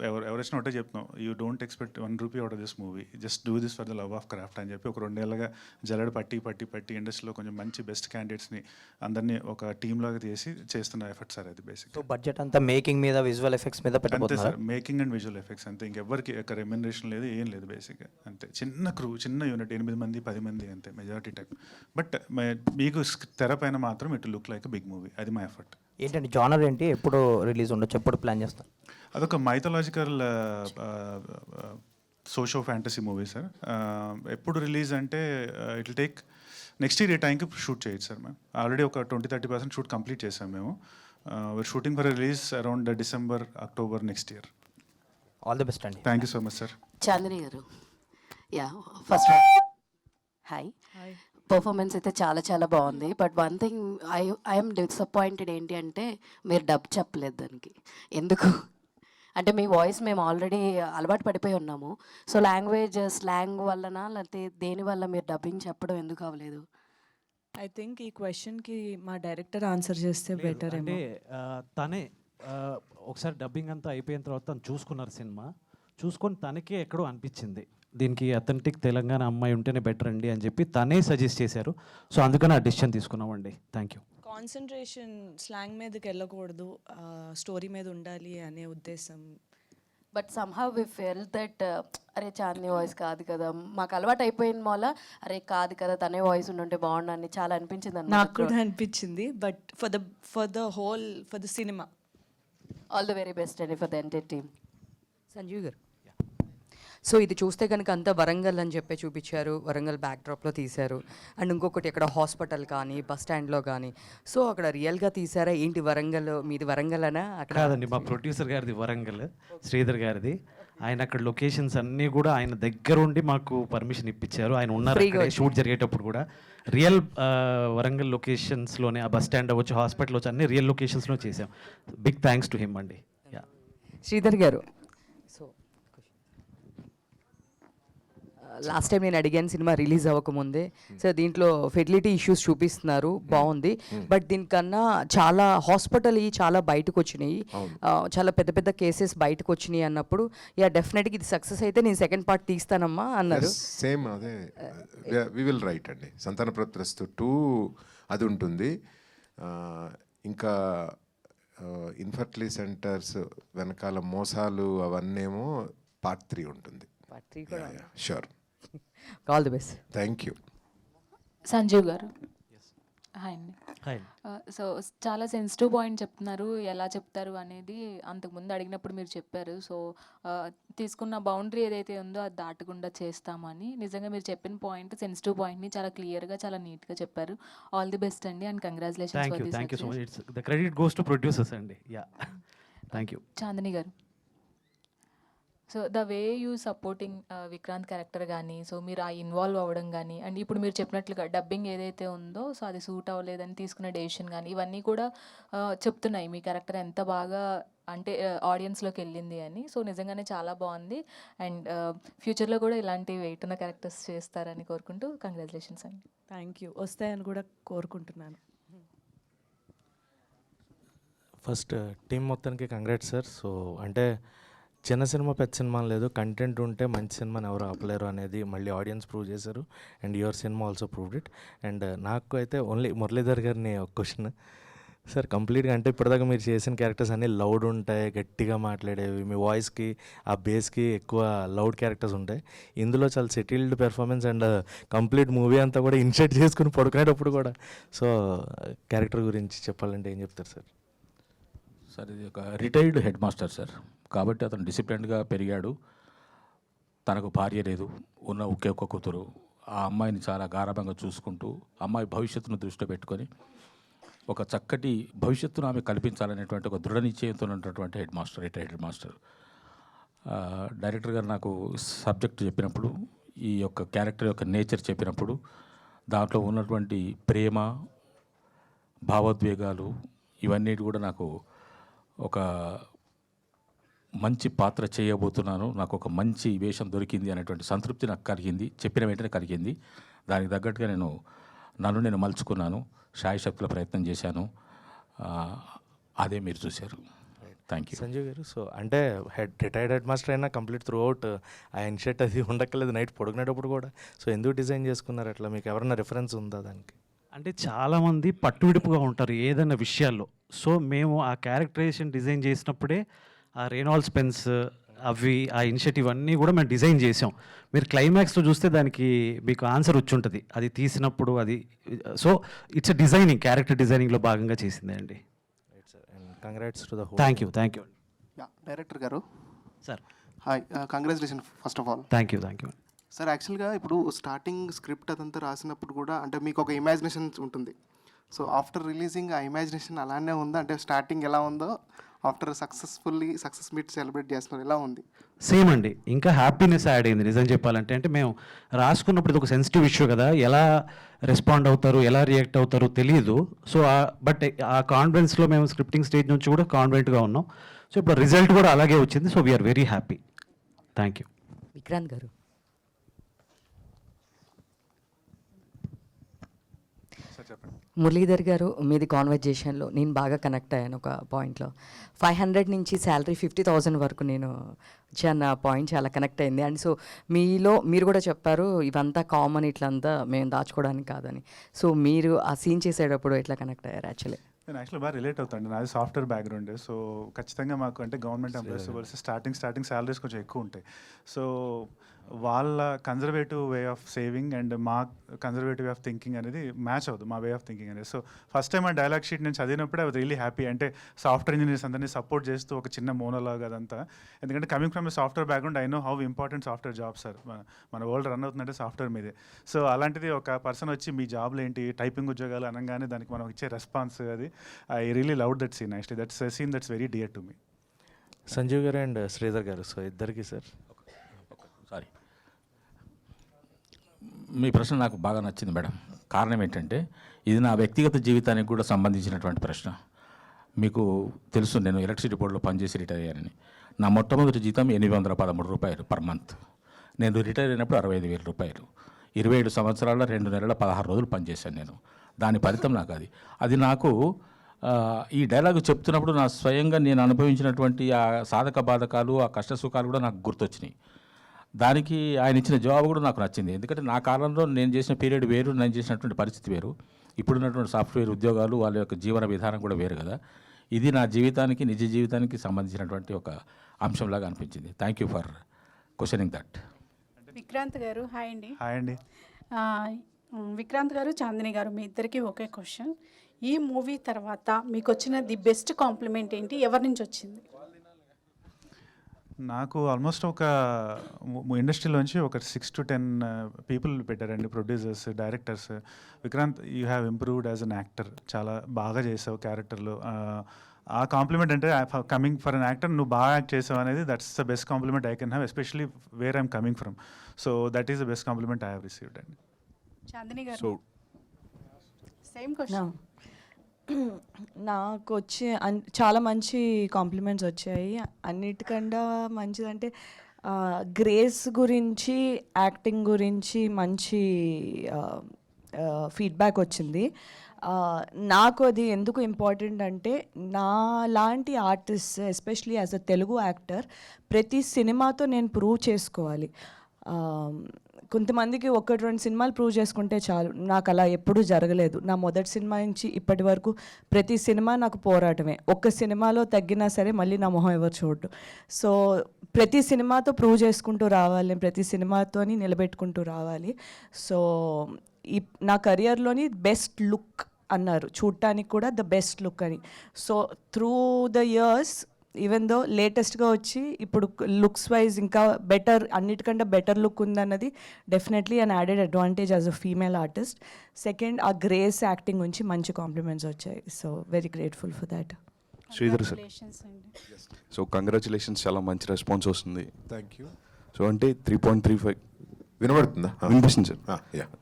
ఎవరైనా ఒకటే చెప్తున్నాం, you don't expect 1 rupee out of this movie, just do this for the love of craft అని చెప్పి ఒక 2 ఏళ్ళగా జల్లెడ పట్టి ఇండస్ట్రీలో కొంచెం మంచి బెస్ట్ క్యాండిడేట్స్ని అందరినీ ఒక టీమ్ లాగా చేస్తున్న ఎఫర్ట్ సార్ అది బేసిక్. సో బడ్జెట్ అంతా మేకింగ్ మీద, విజువల్ ఎఫెక్ట్స్ మీద అంతే పెట్టబోతున్నారు. Sir, making and visual effects అంతే. ఇంకెవ్వరికి ఒక రెమ్యునరేషన్ లేదు, ఏం లేదు బేసిక్గా. అంతే, చిన్న క్రూ, చిన్న యూనిట్, 8 మంది 10 మంది అంతే మెజారిటీ టైప్. బట్ మీకు తెర పైన మాత్రం it look like big movie. అది మా ఎఫర్ట్. ఏంటంటే జానర్ ఏంటి, ఎప్పుడు రిలీజ్ ఉండొచ్చు, ఎప్పుడు ప్లాన్ చేస్తాం? అదొక mythological socio fantasy movie sir. ఎప్పుడు రిలీజ్ అంటే it will take next year ఈ టైంకి షూట్ చేయొచ్చు సార్. మేము ఆల్రెడీ ఒక 20-30% షూట్ కంప్లీట్ చేసాం మేము. We're shooting for release around December, October next year. All the best అండి. Thank you so much sir. Chandini garu, yeah first hi. Performance అయితే చాలా చాలా బాగుంది. But one thing I'm disappointed ఏంటి అంటే మీరు డబ్ చెప్పలేదు దానికి. ఎందుకు అంటే మీ వాయిస్ మేము ఆల్రెడీ అలవాటు పడిపోయి ఉన్నాము. సో స్లాంగ్ వల్లన లేకపోతే దేనివల్ల మీరు డబ్బింగ్ చెప్పడం ఎందుకు అవ్వలేదు? ఐ థింక్ ఈ క్వశ్చన్కి మా డైరెక్టర్ ఆన్సర్ చేస్తే బెటర్. అంటే తనే ఒకసారి డబ్బింగ్ అంతా అయిపోయిన తర్వాత తను చూసుకున్నారు సినిమా, చూసుకొని తనకే ఎక్కడో అనిపించింది దీనికి అథెంటిక్ తెలంగాణ అమ్మాయి ఉంటేనే బెటర్ అండి అని చెప్పి తనే సజెస్ట్ చేశారు. సో అందుకని ఆ డెసిషన్ తీసుకున్నామండి. Thank you. కాన్సన్ట్రేషన్ స్లాంగ్ మీదకి వెళ్ళకూడదు, స్టోరీ మీద ఉండాలి అనే ఉద్దేశం. But somehow we fell that అరే చాందిని వాయిస్ కాదు కదా, మాకు అలవాటు అయిపోయిన మూల అరే కాదు కదా తనే వాయిస్ ఉండుంటే బాగుండని చాలా అనిపించింది. నాకు కూడా అనిపించింది. But for the cinema all the very best అండి for the entire team. Sanjeev garu, so ఇది చూస్తే కనుక అంతా వరంగల్ అని చెప్పి చూపించారు, వరంగల్ బ్యాక్డ్రాప్లో తీశారు. అండ్ ఇంకొకటి అక్కడ హాస్పిటల్ కానీ బస్ స్టాండ్లో కానీ, సో అక్కడ రియల్గా తీసారా ఏంటి? వరంగల్ మీది వరంగల్ అనా? అక్కడ కాదండి, మా ప్రొడ్యూసర్ గారిది వరంగల్, శ్రీధర్ గారిది. ఆయన అక్కడ లొకేషన్స్ అన్నీ కూడా ఆయన దగ్గర ఉండి మాకు పర్మిషన్ ఇప్పించారు. ఆయన ఉన్నారు షూట్ జరిగేటప్పుడు కూడా. రియల్ వరంగల్ లొకేషన్స్లోనే, ఆ బస్ స్టాండ్ అవ్వచ్చు, హాస్పిటల్ వచ్చి అన్ని రియల్ లొకేషన్స్లో చేసాం. బిగ్ థ్యాంక్స్ టు హిమ్ అండి. యా, శ్రీధర్ గారు, సో లాస్ట్ టైం నేను అడిగాను సినిమా రిలీజ్ అవ్వకముందే, సో దీంట్లో ఫెర్టిలిటీ ఇష్యూస్ చూపిస్తున్నారు, బాగుంది. బట్ దీనికన్నా చాలా చాలా బయటకు వచ్చినాయి, చాలా పెద్ద పెద్ద కేసెస్ బయటకు వచ్చినాయి అన్నప్పుడు యా డెఫినెట్గా ఇది సక్సెస్ అయితే నేను సెకండ్ పార్ట్ తీస్తానమ్మా అన్నారు. సేమ్ అదే వి విల్ రైట్ అండి. సంతాన ప్రత్రస్తు 2 అది ఉంటుంది. ఇంకా ఇన్ఫర్టిలిటీ సెంటర్స్ వెనకాల మోసాలు అవన్నేమో పార్ట్ 3 ఉంటుంది. పార్ట్ 3 కూడా sure. All the best. Thank you. Sanjeev గారు, హాయ్ అండి. హాయ్. సో చాలా సెన్సిటివ్ పాయింట్ చెప్తున్నారు, ఎలా చెప్తారు అనేది అంతకుముందు అడిగినప్పుడు మీరు చెప్పారు. సో తీసుకున్న బౌండరీ ఏదైతే ఉందో అది దాటకుండా చేస్తామని. నిజంగా మీరు చెప్పిన పాయింట్, సెన్సిటివ్ పాయింట్ని చాలా క్లియర్గా, చాలా నీట్గా చెప్పారు. ఆల్ ది బెస్ట్ అండి and congratulations. Thank you so much. The credit goes to producers అండి. Yeah, thank you. Chandini garu, so the way you supporting Vikranth character కానీ, సో మీరు ఆ ఇన్వాల్వ్ అవ్వడం కానీ, అండ్ ఇప్పుడు మీరు చెప్పినట్లుగా డబ్బింగ్ ఏదైతే ఉందో సో అది సూట్ అవ్వలేదని తీసుకున్న డెసిషన్ కానీ, ఇవన్నీ కూడా చెప్తున్నాయి మీ క్యారెక్టర్ ఎంత బాగా అంటే ఆడియన్స్లోకి వెళ్ళింది అని. సో నిజంగానే చాలా బాగుంది. అండ్ ఫ్యూచర్లో కూడా ఇలాంటి వెయిట్ ఉన్న క్యారెక్టర్స్ చేస్తారని కోరుకుంటూ కంగ్రాచులేషన్స్ అండి. Thank you. వస్తాయని కూడా కోరుకుంటున్నాను. ఫస్ట్ టీం మొత్తానికి కంగ్రాట్స్ సార్. సో అంటే చిన్న సినిమా పెద్ద సినిమా లేదు, కంటెంట్ ఉంటే మంచి సినిమాని ఎవరు ఆపలేరు అనేది మళ్ళీ ఆడియన్స్ ప్రూవ్ చేశారు. And your cinema also proved it. And నాకు అయితే ఓన్లీ మురళీధర్ గారిని ఒక క్వశ్చన్ సార్, కంప్లీట్గా అంటే ఇప్పటిదాకా మీరు చేసిన క్యారెక్టర్స్ అన్నీ లౌడ్ ఉంటాయి, గట్టిగా మాట్లాడేవి, మీ వాయిస్కి ఆ బేస్కి ఎక్కువ లౌడ్ క్యారెక్టర్స్ ఉంటాయి. ఇందులో చాలా settled performance and complete movie అంతా కూడా ఇన్షర్ట్ చేసుకుని పడుకునేటప్పుడు కూడా. సో క్యారెక్టర్ గురించి చెప్పాలంటే ఏం చెప్తారు సార్? సార్ ఇది ఒక రిటైర్డ్ హెడ్ మాస్టర్ సార్, కాబట్టి అతను డిసిప్లిన్డ్గా పెరిగాడు. తనకు భార్య లేదు, ఉన్న ఒకే ఒక్క కూతురు. ఆ అమ్మాయిని చాలా గారాభంగా చూసుకుంటూ అమ్మాయి భవిష్యత్తును దృష్టిలో పెట్టుకొని ఒక చక్కటి భవిష్యత్తును ఆమె కల్పించాలనేటువంటి ఒక దృఢ నిశ్చయంతో ఉన్నటువంటి head master, retired head master. Director గారు నాకు సబ్జెక్ట్ చెప్పినప్పుడు, ఈ యొక్క క్యారెక్టర్ యొక్క నేచర్ చెప్పినప్పుడు, దాంట్లో ఉన్నటువంటి ప్రేమ, భావోద్వేగాలు ఇవన్నీ కూడా నాకు ఒక మంచి పాత్ర చేయబోతున్నాను, నాకు ఒక మంచి వేషం దొరికింది అనేటువంటి సంతృప్తి నాకు కలిగింది, చెప్పిన వెంటనే కలిగింది. దానికి తగ్గట్టుగా నన్ను మలుచుకున్నాను, శాయశక్తుల ప్రయత్నం చేశాను. అదే మీరు చూశారు. Thank you. Sanjeev garu, so అంటే రిటైర్డ్ హెడ్ మాస్టర్ అయినా కంప్లీట్ త్రూ అవుట్ ఆ ఇన్షర్ట్ అది ఉండక్కలేదు నైట్ పడుకునేటప్పుడు కూడా. సో ఎందుకు డిజైన్ చేసుకున్నారు అట్లా? మీకు ఎవరైనా రిఫరెన్స్ ఉందా దానికి? అంటే చాలామంది పట్టువిడుపుగా ఉంటారు ఏదైనా విషయాల్లో. సో మేము ఆ క్యారెక్టరైజేషన్ డిజైన్ చేసినప్పుడే ఆ రేనాల్డ్స్ పెన్స్ అవి ఆ ఇనిషియేటివ్ అన్నీ కూడా మేము డిజైన్ చేసాం. మీరు క్లైమాక్స్లో చూస్తే దానికి మీకు ఆన్సర్ వచ్చి ఉంటుంది అది తీసినప్పుడు. అది సో ఇట్స్ డిజైనింగ్, క్యారెక్టర్ డిజైనింగ్లో భాగంగా చేసిందే అండి. Congrats to the whole. Thank you. Director garu sir, hi, congratulation first of all. Thank you. Sir, యాక్చువల్గా ఇప్పుడు స్టార్టింగ్ స్క్రిప్ట్ అదంతా రాసినప్పుడు కూడా అంటే మీకు ఒక ఇమాజినేషన్ ఉంటుంది. సో ఆఫ్టర్ రిలీజింగ్ ఆ ఇమాజినేషన్ అలానే ఉందా? అంటే స్టార్టింగ్ ఎలా ఉందో ఆఫ్టర్ సక్సెస్ మీట్ సెలబ్రేట్ చేస్తున్నారు, ఎలా ఉంది? సేమ్ అండి, ఇంకా హ్యాపీనెస్ యాడ్ అయింది నిజం చెప్పాలంటే. అంటే మేము రాసుకున్నప్పుడు ఇది ఒక సెన్సిటివ్ ఇష్యూ కదా, ఎలా రెస్పాండ్ అవుతారు, ఎలా రియాక్ట్ అవుతారో తెలియదు. సో బట్ ఆ కాన్ఫిడెన్స్లో మేము స్క్రిప్టింగ్ స్టేజ్ నుంచి కూడా కాన్ఫిడెంట్గా ఉన్నాం. సో ఇప్పుడు రిజల్ట్ కూడా అలాగే వచ్చింది. So we are very happy. Thank you. Vikranth గారు, మురళీధర్ గారు, మీది కాన్వర్జేషన్లో నేను బాగా కనెక్ట్ అయ్యాను ఒక పాయింట్లో. 500 నుంచి శాలరీ 50,000 వరకు నేను ఇచ్చాను పాయింట్ చాలా కనెక్ట్ అయింది. అండ్ సో మీరు కూడా చెప్పారు ఇవంతా కామన్, ఇట్లంతా మేము దాచుకోవడానికి కాదని. సో మీరు ఆ సీన్ చేసేటప్పుడు ఎట్లా కనెక్ట్ అయ్యారు? యాక్చువల్లీ నేను యాక్చువల్లీ బాగా రిలేట్ అవుతాను. నాది సాఫ్ట్వేర్ బ్యాక్గ్రౌండ్. సో ఖచ్చితంగా మాకు అంటే government employees versus starting salaries కొంచెం ఎక్కువ ఉంటాయి. సో వాళ్ళ conservative way of saving and మా కన్జర్వేటివ్ వే ఆఫ్ థింకింగ్ అనేది మ్యాచ్ అవుతుంది, మా వే ఆఫ్ థింకింగ్ అనేది. సో ఫస్ట్ టైం ఆ డైలాగ్ షీట్ నేను చదివినప్పుడే ఐ వాజ్ రియలీ హ్యాపీ. అంటే సాఫ్ట్వేర్ ఇంజనీర్స్ అందరినీ సపోర్ట్ చేస్తూ ఒక చిన్న మోనోలాగ్ అదంతా. ఎందుకంటే coming from A software background I know how important software job sir. మన వరల్డ్ రన్ అవుతుందంటే సాఫ్ట్వేర్ మీదే. సో అలాంటిది ఒక పర్సన్ వచ్చి మీ జాబ్లు ఏంటి, టైపింగ్ ఉద్యోగాలు అనగానే దానికి మనం ఇచ్చే రెస్పాన్స్, అది I really love that scene. Actually that's a scene that's very dear to me. Sanjeev garu and Sridhar గారు, సో ఇద్దరికి సార్. సారీ, మీ ప్రశ్న నాకు బాగా నచ్చింది మేడం. కారణం ఏంటంటే ఇది నా వ్యక్తిగత జీవితానికి కూడా సంబంధించినటువంటి ప్రశ్న. మీకు తెలుసు నేను ఎలక్ట్రిసిటీ బోర్డులో పనిచేసి రిటైర్ అయ్యానని. నా మొట్టమొదటి జీతం 813 రూపాయలు పర్ మంత్. నేను రిటైర్ అయినప్పుడు 65,000 రూపాయలు. 27 సంవత్సరాల 2 నెలల 16 రోజులు పనిచేశాను నేను. దాని ఫలితం నాకు అది నాకు ఈ డైలాగ్ చెప్తున్నప్పుడు నా స్వయంగా నేను అనుభవించినటువంటి ఆ సాధక బాధకాలు, ఆ కష్ట సుఖాలు కూడా నాకు గుర్తొచ్చినాయి. దానికి ఆయన ఇచ్చిన జవాబు కూడా నాకు నచ్చింది. ఎందుకంటే నా కాలంలో నేను చేసిన పీరియడ్ వేరు, నేను చేసినటువంటి పరిస్థితి వేరు. ఇప్పుడున్నటువంటి సాఫ్ట్వేర్ ఉద్యోగాలు, వాళ్ళ యొక్క జీవన విధానం కూడా వేరు కదా. ఇది నా జీవితానికి, నిజ జీవితానికి సంబంధించినటువంటి ఒక అంశంలాగా అనిపించింది. Thank you for questioning that. Vikrant garu, hi అండి. హాయ్ అండి. విక్రాంత్ గారు, చాందిని గారు, మీ ఇద్దరికి ఒకే క్వశ్చన్. ఈ మూవీ తర్వాత మీకు వచ్చిన ది బెస్ట్ కాంప్లిమెంట్ ఏంటి, ఎవరి నుంచి వచ్చింది? నాకు ఆల్మోస్ట్ ఒక ఇండస్ట్రీలోంచి ఒక 6 to 10 పీపుల్ పెట్టారండి, producers, directors. Vikrant, you have improved as an actor, చాలా బాగా చేసావు క్యారెక్టర్లో. ఆ కాంప్లిమెంట్ అంటే కమింగ్ ఫర్ అన్ యాక్టర్, నువ్వు బాగా యాక్ట్ చేసావు అనేది that's the best compliment I can have, especially where I'm coming from. So that is the best compliment I have received అండి. చాందిని గారు, సేమ్ క్వశ్చన్. నాకు వచ్చే చాలా మంచి కాంప్లిమెంట్స్ వచ్చాయి. అన్నిటికన్నా మంచిదంటే గ్రేస్ గురించి, యాక్టింగ్ గురించి మంచి ఫీడ్బ్యాక్ వచ్చింది. నాకు అది ఎందుకు ఇంపార్టెంట్ అంటే, నా లాంటి artist especially as a Telugu actor ప్రతి సినిమాతో నేను ప్రూవ్ చేసుకోవాలి. కొంతమందికి 1-2 సినిమాలు ప్రూవ్ చేసుకుంటే చాలు. నాకు అలా ఎప్పుడూ జరగలేదు. నా మొదటి సినిమా నుంచి ఇప్పటి వరకు ప్రతి సినిమా నాకు పోరాటమే. ఒక్క సినిమాలో తగ్గినా సరే మళ్ళీ నా మొహం ఎవరు చూడరు. సో ప్రతి సినిమాతో ప్రూవ్ చేసుకుంటూ రావాలి, ప్రతి సినిమాతోని నిలబెట్టుకుంటూ రావాలి. సో నా కెరియర్లోని బెస్ట్ లుక్ అన్నారు, చూడటానికి కూడా ద బెస్ట్ లుక్ అని. So through the years, even though లేటెస్ట్గా వచ్చి ఇప్పుడు లుక్స్ వైజ్ ఇంకా బెటర్, అన్నిటికంటే బెటర్ లుక్ ఉందన్నది definitely an added advantage as a female artist. Second, ఆ గ్రేస్ యాక్టింగ్ గురించి మంచి కాంప్లిమెంట్స్ వచ్చాయి. So very grateful for that. Sridhar sir, so congratulations, చాలా మంచి రెస్పాన్స్ వస్తుంది. Thank you. సో అంటే 3.35 వినబడుతుందా? వినిపిస్తుంది sir.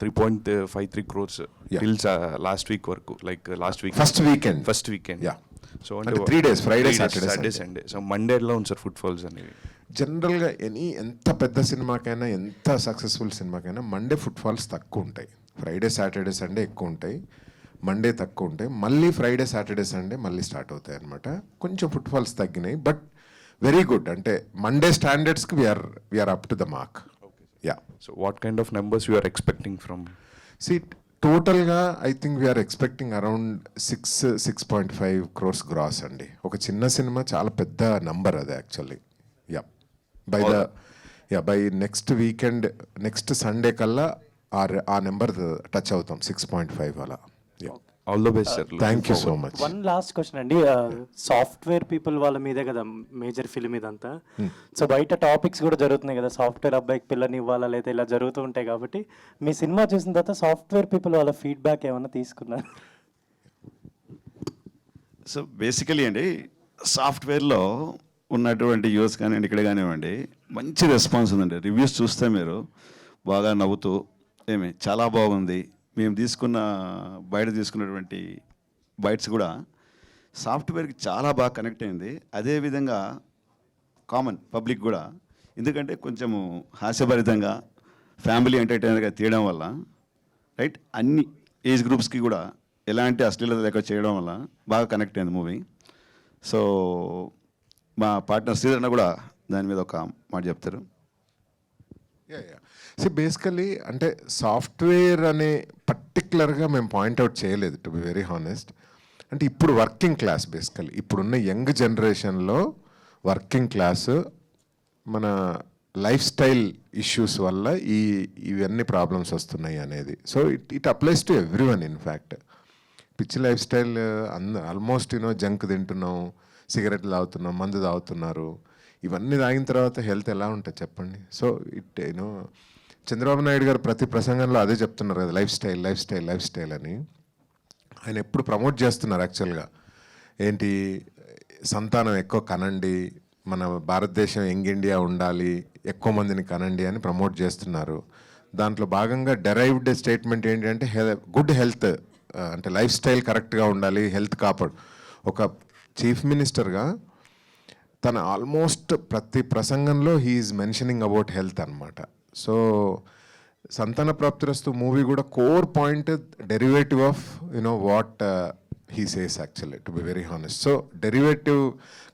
3.53 crores till last week వరకు, like last week first weekend. Yeah. So అంటే 3 days, Friday, Saturday, Saturday Sunday. So Monday ఎలా ఉంది సార్ ఫుట్ఫాల్స్ అనేవి? జనరల్గా ఎంత పెద్ద సినిమాకైనా ఎంత సక్సెస్ఫుల్ సినిమాకైనా మండే ఫుట్ఫాల్స్ తక్కువ ఉంటాయి. ఫ్రైడే సాటర్డే సండే ఎక్కువ ఉంటాయి, మండే తక్కువ ఉంటాయి. మళ్ళీ ఫ్రైడే సాటర్డే సండే మళ్ళీ స్టార్ట్ అవుతాయి అనమాట. కొంచెం ఫుట్ఫాల్స్ తగ్గినాయి, బట్ వెరీ గుడ్. అంటే మండే స్టాండర్డ్స్కి we're up to the mark. Yeah. So what kind of numbers you are expecting from? టోటల్గా I think we're expecting around 6.5 crores gross అండి. ఒక చిన్న సినిమా చాలా పెద్ద నంబర్ అది actually. Yeah, by next weekend, next Sunday కల్లా ఆ నెంబర్ టచ్ అవుతాం, 6.5 అలా. All the best sir. Thank you so much. One last question అండి, సాఫ్ట్వేర్ పీపుల్ వాళ్ళ మీదే కదా మేజర్ ఫిల్మ్ ఇదంతా. సో బయట టాపిక్స్ కూడా జరుగుతున్నాయి కదా, సాఫ్ట్వేర్ అబ్బాయికి పిల్లని ఇవ్వాలా లేదా ఇలా జరుగుతూ ఉంటాయి కాబట్టి మీ సినిమా చూసిన తర్వాత సాఫ్ట్వేర్ పీపుల్ వాళ్ళ ఫీడ్బ్యాక్ ఏమైనా తీసుకున్నారు? సో బేసికలీ అండి, సాఫ్ట్వేర్లో ఉన్నటువంటి యూస్ కానివ్వండి, ఇక్కడ కానివ్వండి, మంచి రెస్పాన్స్ ఉందండి. రివ్యూస్ చూస్తే మీరు బాగా నవ్వుతూ చాలా బాగుంది. మేము బయట తీసుకున్నటువంటి బైట్స్ కూడా సాఫ్ట్వేర్కి చాలా బాగా కనెక్ట్ అయింది. అదేవిధంగా కామన్ పబ్లిక్ కూడా, ఎందుకంటే కొంచెము హాస్యభరితంగా ఫ్యామిలీ ఎంటర్టైనర్గా తీయడం వల్ల, రైట్, అన్ని ఏజ్ గ్రూప్స్కి కూడా ఎలాంటి అశ్లీలత లేక చేయడం వల్ల బాగా కనెక్ట్ అయింది మూవీ. సో మా పార్ట్నర్ శ్రీధరణ కూడా దాని మీద ఒక మాట చెప్తారు. బేసికలీ అంటే సాఫ్ట్వేర్ అనే పర్టికులర్గా మేము పాయింట్అవుట్ చేయలేదు, టు బి వెరీ హానెస్ట్. అంటే ఇప్పుడు వర్కింగ్ క్లాస్, బేసికలీ ఇప్పుడున్న యంగ్ జనరేషన్లో వర్కింగ్ క్లాస్ మన లైఫ్ స్టైల్ ఇష్యూస్ వల్ల ఇవన్నీ ప్రాబ్లమ్స్ వస్తున్నాయి అనేది. So it applies to every one. In fact పిచ్చి లైఫ్ స్టైల్ ఆల్మోస్ట్ జంక్ తింటున్నాం, సిగరెట్లు తాగుతున్నాం, మందు తాగుతున్నారు. ఇవన్నీ తాగిన తర్వాత హెల్త్ ఎలా ఉంటుంది చెప్పండి? సో చంద్రబాబు నాయుడు గారు ప్రతి ప్రసంగంలో అదే చెప్తున్నారు కదా, లైఫ్ స్టైల్ అని. ఆయన ఎప్పుడు ప్రమోట్ చేస్తున్నారు యాక్చువల్గా. ఏంటి, సంతానం ఎక్కువ కనండి, మన భారతదేశం యంగ్ ఇండియా ఉండాలి, ఎక్కువ మందిని కనండి అని ప్రమోట్ చేస్తున్నారు. దాంట్లో భాగంగా డెరైవ్డ్ స్టేట్మెంట్ ఏంటంటే గుడ్ హెల్త్, అంటే లైఫ్ స్టైల్ కరెక్ట్గా ఉండాలి, హెల్త్ కాపాడు. ఒక చీఫ్ మినిస్టర్గా తన ఆల్మోస్ట్ ప్రతి ప్రసంగంలో హీఈస్ మెన్షనింగ్ అబౌట్ హెల్త్ అనమాట. సో సంతాన ప్రాప్తిరస్తు మూవీ కూడా core point derivative of what he says actually, to be very honest. So derivative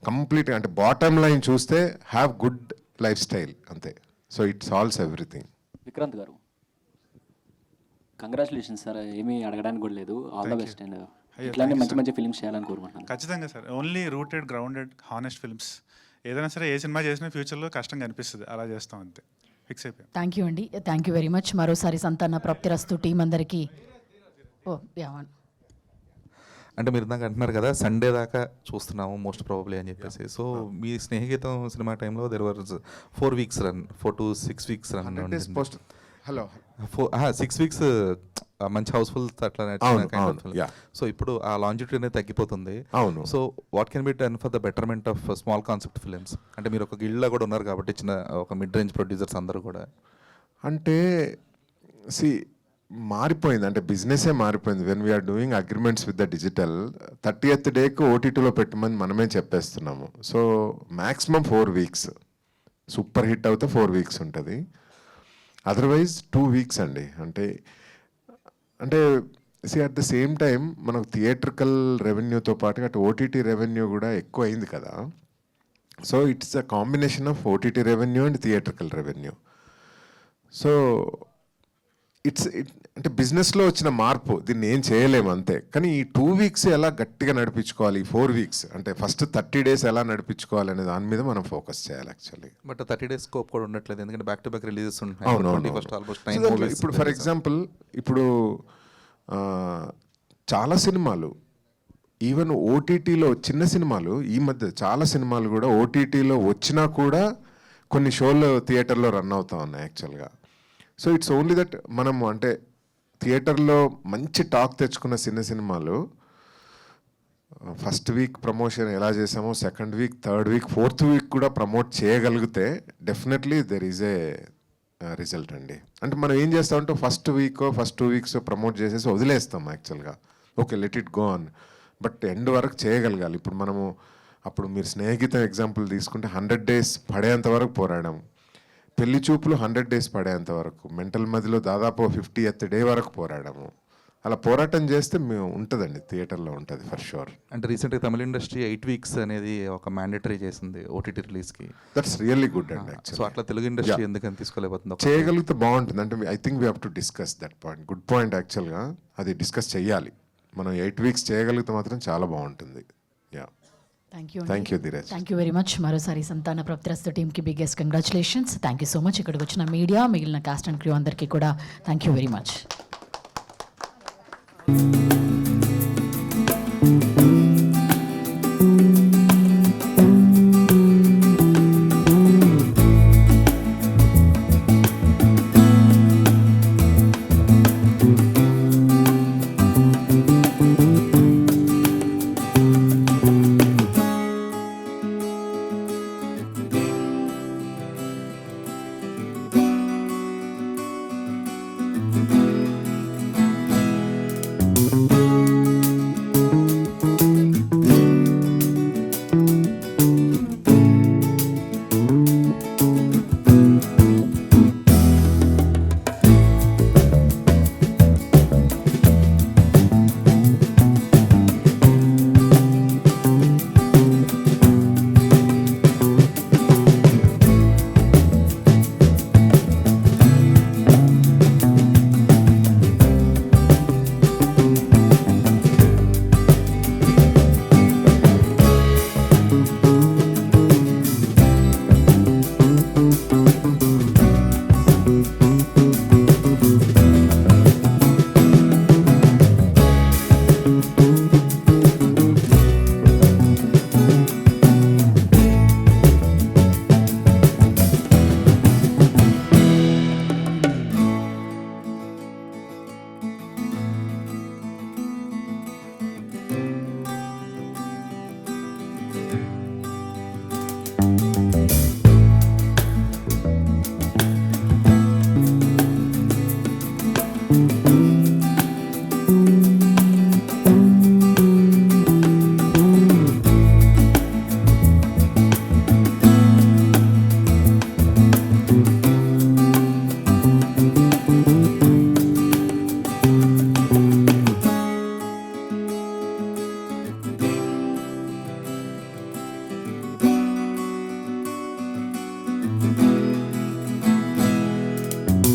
complete, అంటే బాటమ్ లైన్ చూస్తే హ్యావ్ గుడ్ లైఫ్ స్టైల్ అంతే. So it solves everything. Vikrant గారు, కంగ్రాచులేషన్స్ సార్. ఏమీ అడగడానికి కూడా లేదు. All the best. అండ్ ఇట్లానే మంచి ఫిల్మ్స్ చేయాలని కోరుకుంటున్నాను. ఖచ్చితంగా sir. Only rooted, grounded, honest films. ఏదైనా సరే, ఏ సినిమా చేసినా ఫ్యూచర్లో కష్టంగా అనిపిస్తుంది, అలా చేస్తాం అంతే. ఫిక్స్ అయిపోయాం. థ్యాంక్ యూ అండి, థ్యాంక్ యూ వెరీ మచ్. మరోసారి సంతాన ప్రాప్తిరస్తు టీం అందరికీ. అంటే మీరు ఇందాక అంటున్నారు కదా, సండే దాకా చూస్తున్నాము మోస్ట్ ప్రాబబ్లీ అని చెప్పేసి. సో మీ స్నేహితం సినిమా టైంలో there was 4 weeks run, 4 to 6 weeks run. Hello 6 weeks మంచి హౌస్ఫుల్ అట్లా. సో ఇప్పుడు ఆ లాంజిట్యూడ్ అనేది తగ్గిపోతుంది. అవును. So what can be done for the betterment of small concept films? అంటే మీరు ఒక గిల్డ్లో కూడా ఉన్నారు కాబట్టి, చిన్న ఒక మిడ్ రేంజ్ ప్రొడ్యూసర్స్ అందరూ కూడా. అంటే మారిపోయింది, అంటే బిజినెసే మారిపోయింది. When we're doing agreements with the digital, 30th డేకి ఓటీటీలో పెట్టమని మనమే చెప్పేస్తున్నాము. So maximum 4 weeks, super hit అవుతే 4 weeks ఉంటుంది. అదర్వైజ్ 2 weeks అండి. అంటే అట్ ద సేమ్ టైం మనకు థియేట్రికల్ రెవెన్యూతో పాటు అటు ఓటీటీ రెవెన్యూ కూడా ఎక్కువ అయింది కదా. So it's a combination of OTT revenue and theatrical revenue. So అంటే బిజినెస్లో వచ్చిన మార్పు, దీన్ని ఏం చేయలేము అంతే. కానీ ఈ 2 weeks ఎలా గట్టిగా నడిపించుకోవాలి, ఈ 4 weeks అంటే ఫస్ట్ 30 days ఎలా నడిపించుకోవాలి అనే దాని మీద మనం ఫోకస్ చేయాలి యాక్చువల్లీ. బట్ 30 days స్కోప్ కూడా ఉండట్లేదు, ఎందుకంటే బ్యాక్ టు బ్యాక్ రిలీజెస్ ఉంటాయి. ఇప్పుడు ఫర్ ఎగ్జాంపుల్, ఇప్పుడు చాలా సినిమాలు ఈవెన్ ఓటీటీలో, చిన్న సినిమాలు ఈ మధ్య చాలా సినిమాలు కూడా ఓటీటీలో వచ్చినా కూడా కొన్ని షోలు థియేటర్లో రన్ అవుతా ఉన్నాయి యాక్చువల్గా. సో ఇట్స్ ఓన్లీ దట్ మనము అంటే థియేటర్లో మంచి టాక్ తెచ్చుకున్న సినిమాలు ఫస్ట్ వీక్ ప్రమోషన్ ఎలా చేసామో, second week, third week, fourth week కూడా ప్రమోట్ చేయగలిగితే definitely there is a result అండి. అంటే మనం ఏం చేస్తామంటే ఫస్ట్ 2 weeks ప్రమోట్ చేసేసి వదిలేస్తాం యాక్చువల్గా. Okay, let it go on. But end వరకు చేయగలగాలి. ఇప్పుడు మనము అప్పుడు మీరు స్నేహితం ఎగ్జాంపుల్ తీసుకుంటే 100 days పడేంత వరకు పోరాడాము. పెళ్లి చూపులు 100 days పడేంత వరకు, మెంటల్ మధ్యలో దాదాపు 50th day వరకు పోరాడాము. అలా పోరాటం చేస్తే మేము ఉంటుందండి, థియేటర్లో ఉంటుంది ఫర్ షూర్. అంటే రీసెంట్గా తమిళ ఇండస్ట్రీ 8 weeks అనేది ఒక మ్యాండేటరీ చేసింది ఓటీటీ రిలీజ్కి. దట్స్ రియల్లీ గుడ్ అండి. సో అట్లా తెలుగు ఇండస్ట్రీ ఎందుకని తీసుకోలేకపోతుంది? చేయగలిగితే బాగుంటుంది. అంటే I think we have to discuss that point. Good point యాక్చువల్గా, అది డిస్కస్ చేయాలి. మనం 8 weeks చేయగలిగితే మాత్రం చాలా బాగుంటుంది. Yeah, thank you Dheeraj. Thank you very much. మరోసారి సంతాన ప్రాప్తిరస్తు టీమ్కి biggest congratulations. Thank you so much. ఇక్కడికి వచ్చిన మీడియా, మిగిలిన కాస్ట్ అండ్ క్రూ అందరికీ కూడా thank you very much.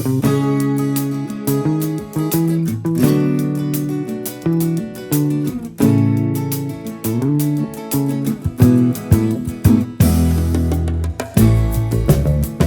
Thank you.